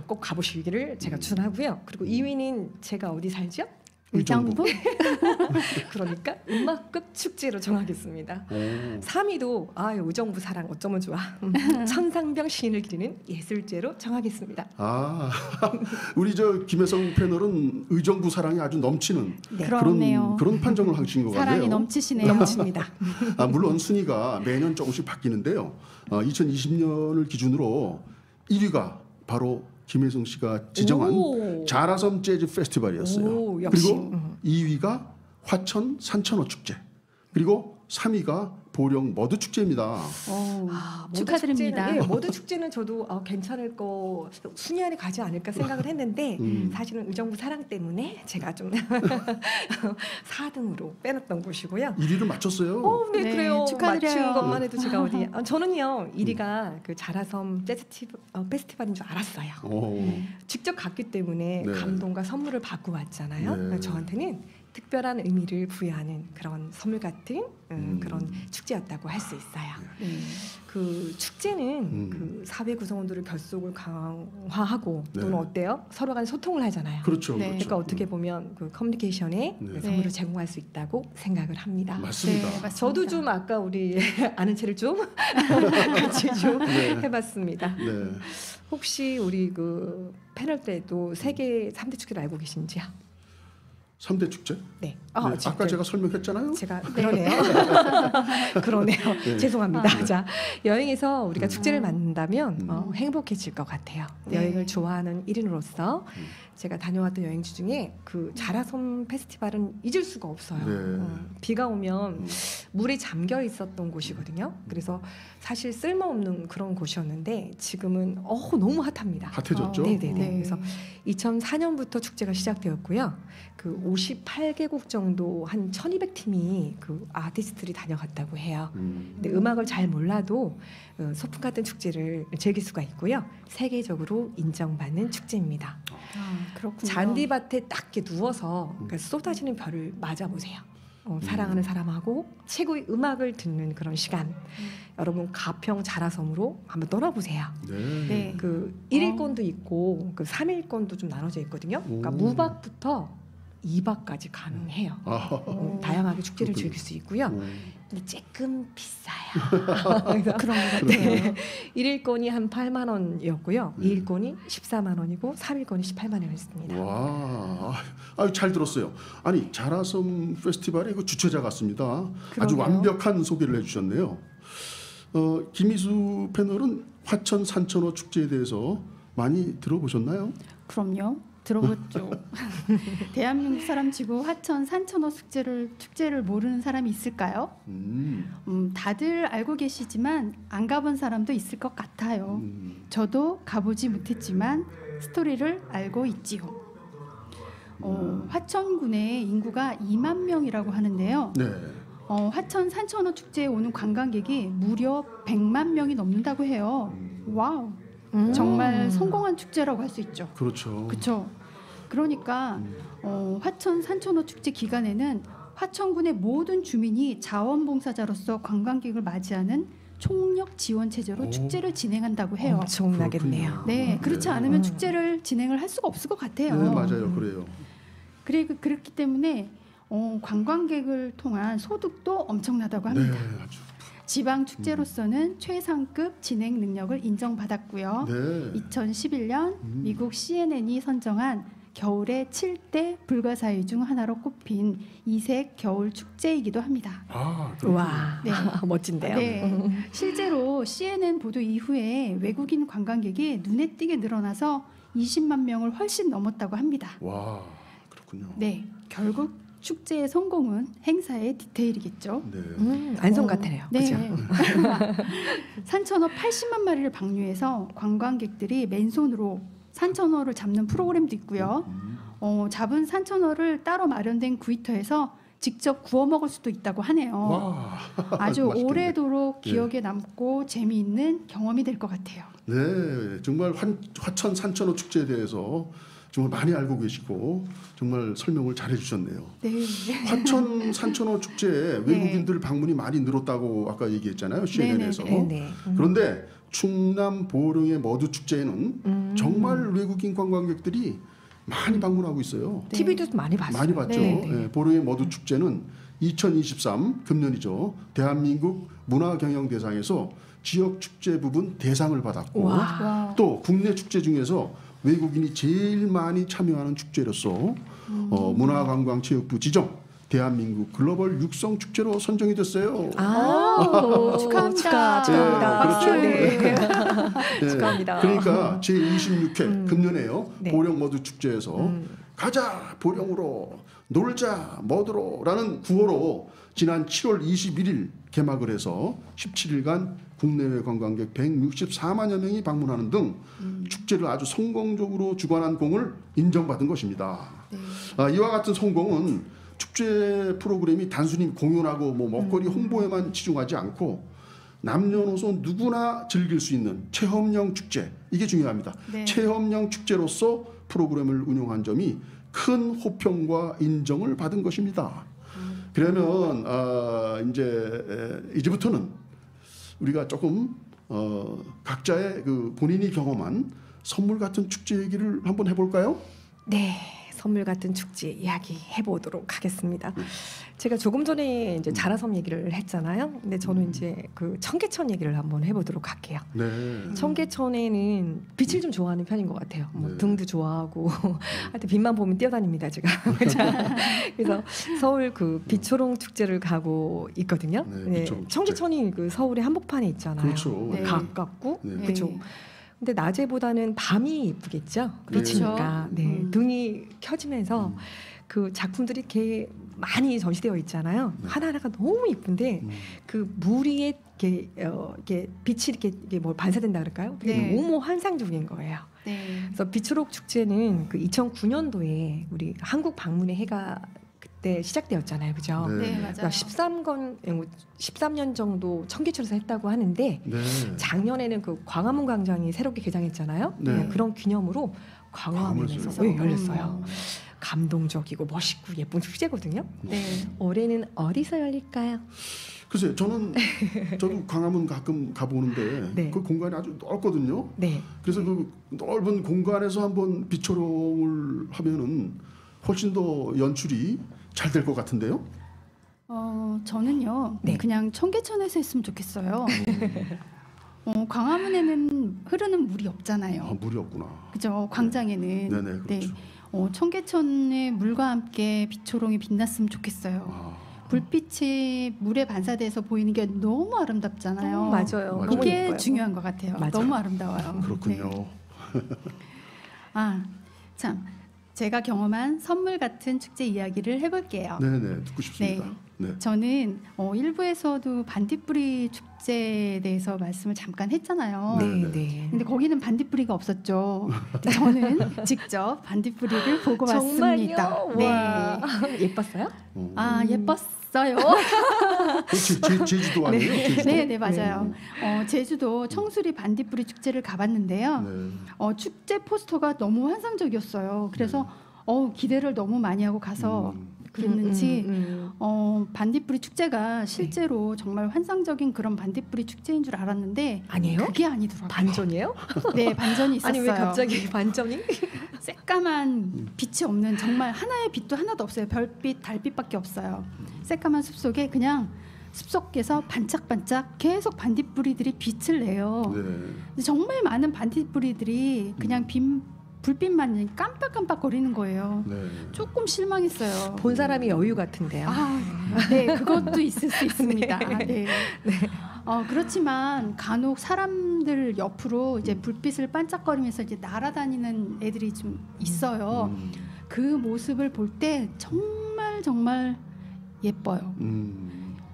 꼭 가보시기를 제가 추천하고요. 그리고 2위는 제가 어디 살죠?
의정부?
그러니까 음악급 축제로 정하겠습니다. 3위도 의정부 사랑 어쩌면 좋아. 천상병 시인을 기리는 예술제로 정하겠습니다.
우리 저 김혜성 패널은 의정부 사랑이 아주 넘치는
네. 그렇네요.
그런 판정을 하신 것 같네요.
사랑이 넘치시네요.
넘칩니다.
물론 순위가 매년 조금씩 바뀌는데요. 2020년을 기준으로 1위가 바로 김혜성 씨가 지정한 자라섬 재즈 페스티벌이었어요.
역시.
그리고 2위가 화천 산천어 축제. 그리고 3위가 보령 머드 축제입니다.
축하드립니다.
머드 축제는 저도 괜찮을 거 순위 안에 가지 않을까 생각을 했는데 사실은 의정부 사랑 때문에 제가 좀 4등으로 빼놨던 곳이고요.
1위를 맞췄어요.
네,
네,
그래요.
축하드려요.
맞춘 것만 해도 제가 어디 저는요 1위가 그 자라섬 재즈 페스티벌인 줄 알았어요. 직접 갔기 때문에
네.
감동과 선물을 받고 왔잖아요.
네.
그러니까 저한테는 특별한 의미를 부여하는 그런 선물 같은 그런 축제였다고 할 수 있어요. 그 축제는 그 사회 구성원들의 결속을 강화하고
네.
또는 어때요? 서로 간 소통을 하잖아요.
그렇죠.
네.
그러니까 어떻게 보면 그 커뮤니케이션에
네.
선물을
네.
제공할 수 있다고 생각을 합니다.
맞습니다.
네, 맞습니다.
저도 좀 아까 우리 아는 채를 좀 같이 좀
네.
해봤습니다.
네.
혹시 우리 그 패널 때도 세계 3대 축제를 알고 계신지요?
3대 축제?
네.
네, 아까 제가 설명했잖아요.
제가 그러네요. 그러네요.
네.
죄송합니다. 자, 여행에서 우리가 축제를 만든다면 행복해질 것 같아요.
네.
여행을 좋아하는 1인으로서 제가 다녀왔던 여행지 중에 그 자라섬 페스티벌은 잊을 수가 없어요.
네.
비가 오면 물에 잠겨 있었던 곳이거든요. 그래서 사실 쓸모없는 그런 곳이었는데 지금은 너무 핫합니다.
핫해졌죠?
네네네.
네.
그래서 2004년부터 축제가 시작되었고요. 그 58개국 정도 한 1,200팀이 그 아티스트들이 다녀갔다고 해요. 근데 음악을 잘 몰라도 소풍 같은 축제를 즐길 수가 있고요. 세계적으로 인정받는 축제입니다.
그렇군요.
잔디밭에 딱 이렇게 누워서 그러니까 쏟아지는 별을 맞아보세요. 사랑하는 사람하고 최고의 음악을 듣는 그런 시간. 여러분 가평 자라섬으로 한번 떠나보세요.
네.
네.
그 1일권도 있고 그 3일권도 좀 나눠져 있거든요. 그러니까
오.
무박부터 2박까지 가능해요. 다양하게 축제를 즐길 수 있고요. 근데 조금 비싸요. 그래서
그런 것 같아요.
1일권이 한 8만 원이었고요. 2일권이 14만 원이고 3일권이 18만 원이었습니다.
와, 잘 들었어요. 아니 자라섬 페스티벌의 그 주최자 같습니다. 아주
그러게요.
완벽한 소개를 해주셨네요. 김희수 패널은 화천 산천어 축제에 대해서 많이 들어보셨나요?
그럼요. 들어봤죠. 대한민국 사람 치고 화천 산천어 축제를 모르는 사람이 있을까요? 다들 알고 계시지만 안 가본 사람도 있을 것 같아요. 저도 가보지 못했지만 스토리를 알고 있지요. 화천군의 인구가 2만 명이라고 하는데요.
네.
화천 산천어 축제에 오는 관광객이 무려 100만 명이 넘는다고 해요. 와우. 정말 성공한 축제라고 할 수 있죠.
그렇죠.
그렇죠. 그러니까 화천 산천어 축제 기간에는 화천군의 모든 주민이 자원봉사자로서 관광객을 맞이하는 총력 지원 체제로
오.
축제를 진행한다고 해요.
엄청나겠네요.
그렇군요.
네, 그렇지 않으면
음.
축제를 진행을 할 수가 없을 것 같아요.
네, 맞아요. 그래요.
그렇기 때문에 관광객을 통한 소득도 엄청나다고 합니다.
네, 아주.
지방 축제로서는 최상급 진행 능력을 인정받았고요.
네.
2011년 미국 CNN이 선정한 겨울의 7대 불가사의 중 하나로 꼽힌 이색 겨울 축제이기도 합니다.
아, 그렇군요.
와,
네.
멋진데요.
네, 실제로 CNN 보도 이후에 외국인 관광객이 눈에 띄게 늘어나서 20만 명을 훨씬 넘었다고 합니다.
와, 그렇군요.
네, 결국 축제의 성공은 행사의 디테일이겠죠.
네.
안성 같아요.
네.
그죠?
산천어 80만 마리를 방류해서 관광객들이 맨손으로 산천어를 잡는 프로그램도 있고요. 잡은 산천어를 따로 마련된 구이터에서 직접 구워 먹을 수도 있다고 하네요.
와,
아주
맛있겠네.
오래도록 기억에 남고 재미있는 경험이 될 것 같아요.
네, 정말 화천 산천어 축제에 대해서 정말 많이 알고 계시고 정말 설명을 잘 해주셨네요.
네.
화천 산천어 축제에 외국인들 방문이 많이 늘었다고 아까 얘기했잖아요. CNN에서.
네, 네.
그런데 충남 보령의 머두 축제에는 정말 외국인 관광객들이 많이 방문하고 있어요.
네.
TV도 많이 봤어요.
많이 봤죠.
네.
예, 보령의 머두 축제는 2023 금년이죠. 대한민국 문화경영대상에서 지역 축제 부분 대상을 받았고
와.
와.
또 국내 축제 중에서 외국인이 제일 많이 참여하는 축제로서 문화관광체육부 지정 대한민국 글로벌 육성 축제로 선정이 됐어요.
아,
축하합니다.
축하합니다.
그렇죠.
네.
네.
축하합니다.
그러니까 제26회 금년에요.
네.
보령 머두 축제에서 가자 보령으로 놀자 머두로라는 구호로 지난 7월 21일 개막을 해서 17일간 국내외 관광객 164만여 명이 방문하는 등 축제를 아주 성공적으로 주관한 공을 인정받은 것입니다. 이와 같은 성공은 축제 프로그램이 단순히 공연하고 뭐 먹거리 홍보에만 치중하지 않고 남녀노소 누구나 즐길 수 있는 체험형 축제 이게 중요합니다.
네.
체험형 축제로서 프로그램을 운영한 점이 큰 호평과 인정을 받은 것입니다. 그러면 이제부터는 우리가 조금 각자의 그 본인이 경험한 선물 같은 축제 얘기를 한번 해볼까요?
네, 선물 같은 축제 이야기 해보도록 하겠습니다. 제가 조금 전에 이제 자라섬 얘기를 했잖아요. 근데 저는 이제 그 청계천 얘기를 한번 해보도록 할게요.
네.
청계천에는 빛을 좀 좋아하는 편인 것 같아요. 뭐
네.
등도 좋아하고 하여튼 빛만 보면 뛰어다닙니다 제가. 그래서 서울 그 빛초롱 축제를 가고 있거든요.
네, 빛초롱 축제.
청계천이 그 서울의 한복판에 있잖아요.
그렇죠.
네.
가깝고
네.
그렇죠.
네.
근데 낮에보다는 밤이 예쁘겠죠.
네.
빛이니까. 네. 등이 켜지면서
음.
그 작품들이 이렇게 많이 전시되어 있잖아요.
네.
하나하나가 너무 예쁜데 그 물 위에 이렇게 빛이 이렇게 뭘 반사된다 그럴까요? 그게
네.
너무 환상적인 거예요.
네.
그래서 빛초록 축제는 그 2009년도에 우리 한국 방문의 해가 그때 시작되었잖아요, 그죠?
네.
네, 맞아요.
그러니까 13년 정도 청계천에서 했다고 하는데
네.
작년에는 그 광화문 광장이 새롭게 개장했잖아요.
네.
그런 기념으로 광화문에서
광화문에서.
열렸어요. 감동적이고 멋있고 예쁜 축제거든요.
네.
올해는 어디서 열릴까요?
글쎄 저도 광화문 가끔 가보는데
네.
그 공간이 아주 넓거든요.
네.
그래서 그 넓은 공간에서 한번 빛초롱을 하면은 훨씬 더 연출이 잘 될 것 같은데요.
저는요.
네.
그냥 청계천에서 했으면 좋겠어요. 광화문에는 흐르는 물이 없잖아요.
물이 없구나.
그죠? 광장에는.
네네 그렇죠.
청계천의 물과 함께 빛초롱이 빛났으면 좋겠어요.
아,
불빛이 물에 반사돼서 보이는 게 너무 아름답잖아요.
맞아요.
맞아요.
너무
그게
예뻐요.
중요한 것 같아요.
맞아요.
너무 아름다워요.
그렇군요.
네. 참 제가 경험한 선물 같은 축제 이야기를 해볼게요.
네네 듣고 싶습니다. 네.
저는 일부에서도 반딧불이 축제에 대해서 말씀을 잠깐 했잖아요.
네, 네.
근데 거기는 반딧불이가 없었죠. 저는 직접 반딧불이를 보고
정말요?
왔습니다.
와. 예뻤어요?
예뻤어요.
제주도 아니에요? 제주도?
네, 네 맞아요. 제주도 청수리 반딧불이 축제를 가봤는데요.
네.
축제 포스터가 너무 환상적이었어요. 그래서 기대를 너무 많이 하고 가서 그랬는지 반딧불이 축제가 실제로 정말 환상적인 그런 반딧불이 축제인 줄 알았는데
아니에요?
그게 아니더라고요.
반전이에요?
네, 반전이 있었어요.
아니 왜 갑자기 반전이?
새까만 빛이 없는 정말 하나의 빛도 하나도 없어요. 별빛, 달빛밖에 없어요. 새까만 숲속에 그냥 숲속에서 반짝반짝 계속 반딧불이들이 빛을 내요.
네.
근데 정말 많은 반딧불이들이 그냥 불빛만 깜빡깜빡거리는 거예요.
네.
조금 실망했어요.
본 사람이 여유 같은데요.
네, 그것도 있을 수 있습니다. 네. 그렇지만 간혹 사람들 옆으로 이제 불빛을 반짝거리면서 이제 날아다니는 애들이 좀 있어요. 그 모습을 볼 때 정말 예뻐요.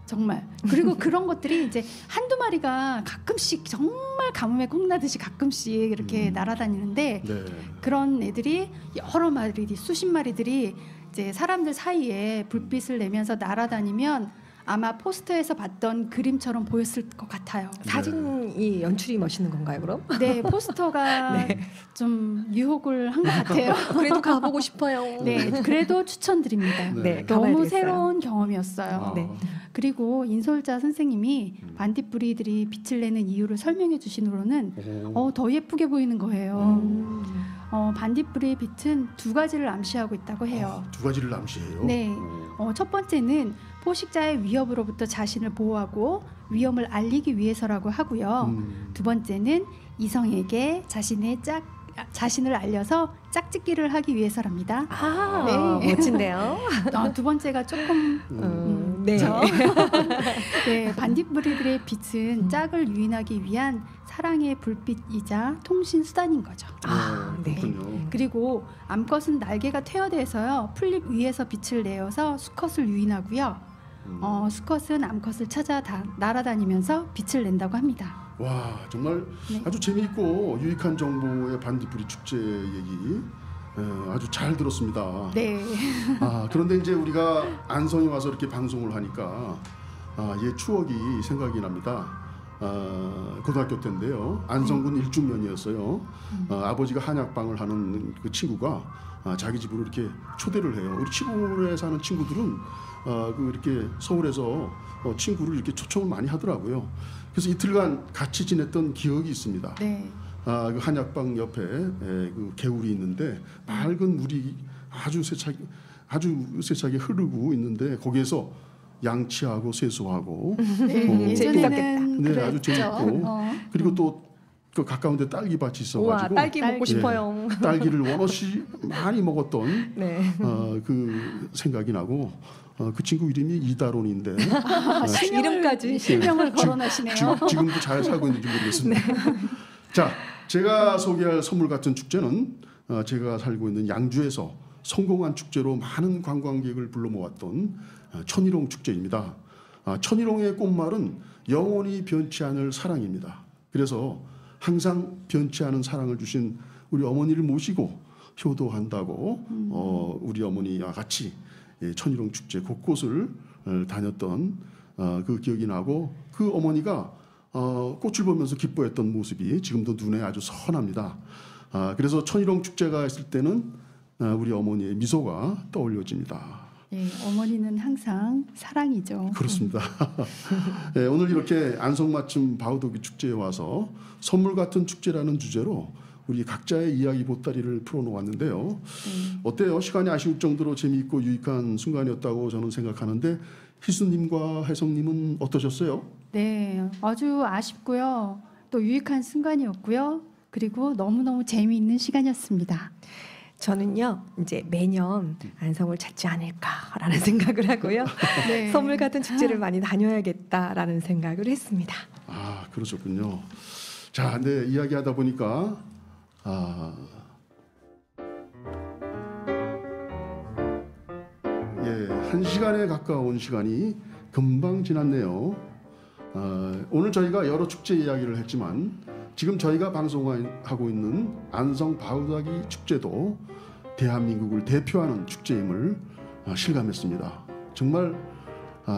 정말. 그리고 그런 것들이 이제 한두 마리가 가끔씩 정말 가뭄에 콩나듯이 가끔씩 이렇게 날아다니는데
네.
그런 애들이 여러 마리, 수십 마리들이 이제 사람들 사이에 불빛을 내면서 날아다니면 아마 포스터에서 봤던 그림처럼 보였을 것 같아요.
사진이 연출이 멋있는 건가요, 그럼?
네, 포스터가 좀 유혹을 한 것 같아요.
그래도 가보고 싶어요.
네, 그래도 추천드립니다.
네,
너무
가봐야겠어요.
새로운 경험이었어요.
아,
네.
그리고 인솔자 선생님이 반딧불이들이 빛을 내는 이유를 설명해 주신으로는 더 예쁘게 보이는 거예요. 반딧불이의 빛은 두 가지를 암시하고 있다고 해요.
두 가지를 암시해요.
네. 첫 번째는 포식자의 위협으로부터 자신을 보호하고 위험을 알리기 위해서라고 하고요. 두 번째는 이성에게 자신을 알려서 짝짓기를 하기 위해서랍니다. 네.
멋진데요.
두 번째가 조금
네.
그렇죠? 네, 반딧불이들의 빛은 짝을 유인하기 위한 사랑의 불빛이자 통신 수단인 거죠.
네, 그렇군요.
그리고 암컷은 날개가 퇴화돼서요 풀잎 위에서 빛을 내어서 수컷을 유인하고요. 수컷은 암컷을 찾아 날아다니면서 빛을 낸다고 합니다.
와, 정말
네.
아주 재미있고 유익한 정보의 반딧불이 축제 얘기 아주 잘 들었습니다.
네.
그런데 이제 우리가 안성에 와서 이렇게 방송을 하니까 옛 추억이 생각이 납니다. 고등학교 때인데요. 안성군 일중면이었어요. 아버지가 한약방을 하는 그 친구가 자기 집으로 이렇게 초대를 해요. 우리 시골에 사는 친구들은 이렇게 서울에서 친구를 이렇게 초청을 많이 하더라고요. 그래서 이틀간 같이 지냈던 기억이 있습니다.
네.
그 한약방 옆에 그 개울이 있는데 맑은 물이 아주 세차게 흐르고 있는데 거기에서 양치하고 세수하고
네, 예전에는
네,
그랬죠.
아주 재밌고 그리고 또 그 가까운데 딸기밭이 있어가지고
우와, 딸기 먹고
딸기.
싶어요.
딸기를 원없이 많이 먹었던
네.
그 생각이 나고 그 친구 이름이 이다론인데
이름까지.
실명을 거론하시네요.
지금도 잘 살고 있는지 모르겠습니다. 자, 제가 소개할 선물 같은 축제는 제가 살고 있는 양주에서 성공한 축제로 많은 관광객을 불러 모았던 천일홍 축제입니다. 천일홍의 꽃말은 영원히 변치 않을 사랑입니다. 그래서 항상 변치 않은 사랑을 주신 우리 어머니를 모시고 효도한다고 우리 어머니와 같이 천일홍 축제 곳곳을 다녔던 그 기억이 나고 그 어머니가 꽃을 보면서 기뻐했던 모습이 지금도 눈에 아주 선합니다. 그래서 천일홍 축제가 있을 때는 우리 어머니의 미소가 떠올려집니다.
네, 어머니는 항상 사랑이죠.
그렇습니다. 네, 오늘 이렇게 안성맞춤 바우더기 축제에 와서 선물 같은 축제라는 주제로 우리 각자의 이야기 보따리를 풀어놓았는데요. 어때요? 시간이 아쉬울 정도로 재미있고 유익한 순간이었다고 저는 생각하는데 희수님과 혜성님은 어떠셨어요?
네, 아주 아쉽고요. 또 유익한 순간이었고요. 그리고 너무너무 재미있는 시간이었습니다.
저는요 이제 매년 안성을 찾지 않을까라는 생각을 하고요.
네.
선물 같은 축제를 많이 다녀야겠다라는 생각을 했습니다.
그러셨군요. 자, 네, 이야기하다 보니까 한 시간에 가까운 시간이 금방 지났네요. 오늘 저희가 여러 축제 이야기를 했지만 지금 저희가 방송하고 있는 안성 바우더기 축제도 대한민국을 대표하는 축제임을 실감했습니다. 정말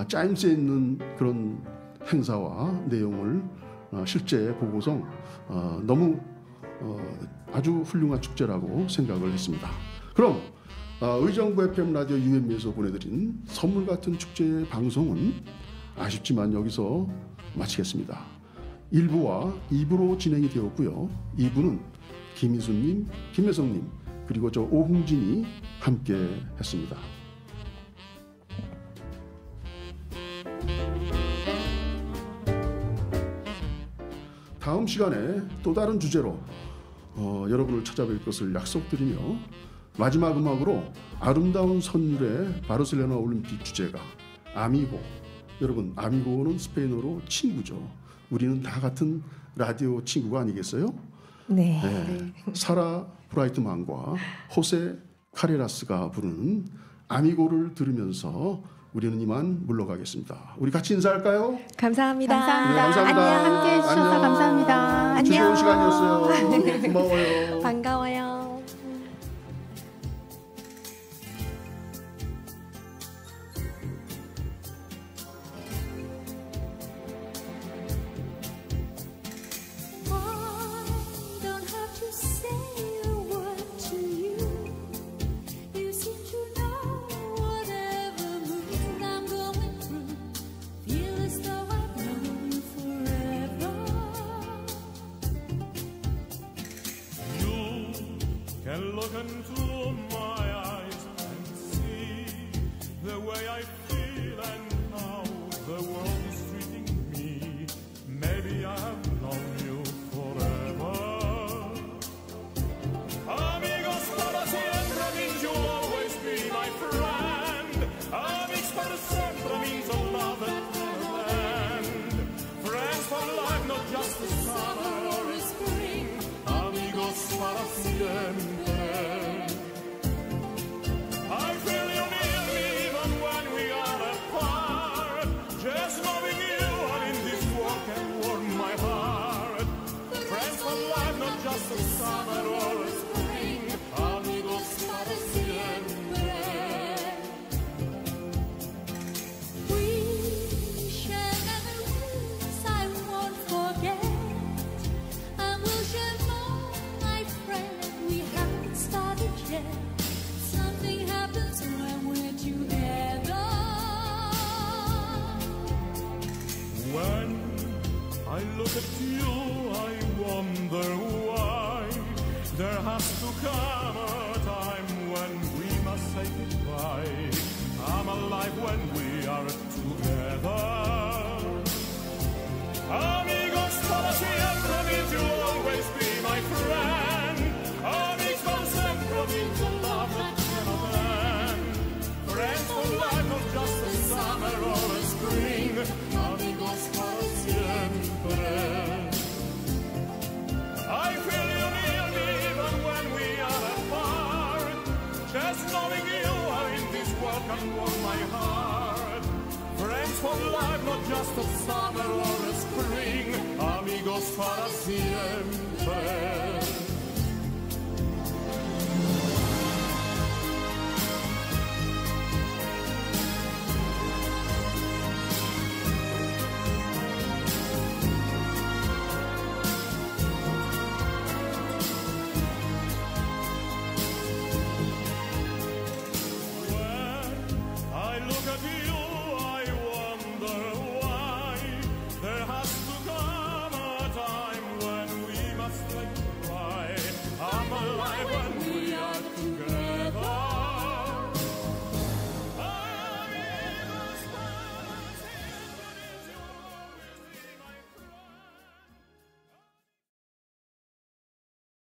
짜임새 있는 그런 행사와 내용을 실제 보고서 너무 아주 훌륭한 축제라고 생각을 했습니다. 그럼 의정부 FM 라디오 UM에서 보내드린 선물 같은 축제 방송은 아쉽지만 여기서 마치겠습니다. 1부와 2부로 진행이 되었고요. 2부는 김희수님, 김혜성님 그리고 저 오홍진이 함께 했습니다. 다음 시간에 또 다른 주제로 여러분을 찾아뵐 것을 약속드리며 마지막 음악으로 아름다운 선율의 바르셀로나 올림픽 주제가 아미고. 여러분, 아미고는 스페인어로 친구죠. 우리는 다 같은 라디오 친구가 아니겠어요?
네.
네. 사라 브라이트만과 호세 카레라스가 부르는 아미고를 들으면서 우리는 이만 물러가겠습니다. 우리 같이 인사할까요?
감사합니다.
감사합니다.
네, 감사합니다.
안녕. 함께 해주셔서
안녕.
감사합니다.
즐거운 시간이었어요. 고마워요.
반가워요.
I don't have to say a word to you. You seem to know whatever mood I'm going through. Feel as though I've known you forever.
You can look into my eyes and see the way I feel and how the world is treating me. Maybe I have known you forever. Amigos para siempre means you'll always be my friend. Amigos para siempre means a love that never ends. Friends for life, not just the summer or the spring. Amigos para siempre. I feel you near me even when we are apart. Just knowing you are in this world can warm my heart. Friends for life, not just the summer or the spring. Amigos para siempre.
We share memories I won't forget. And we'll share more, my friend. We haven't started yet. Something happens when we're together.
When I look at you, I wonder why there has to come a time when we must say goodbye. I'm alive when we are together. Amigos para siempre means you'll always be my friend. Amigos para siempre means a love that never ends. Friends for life, not just the summer or the spring. Amigos para siempre. I feel you near me even when we are apart. Just knowing you are in this world can warm my heart. Friends for life, not just the summer or the spring. Amigos para siempre.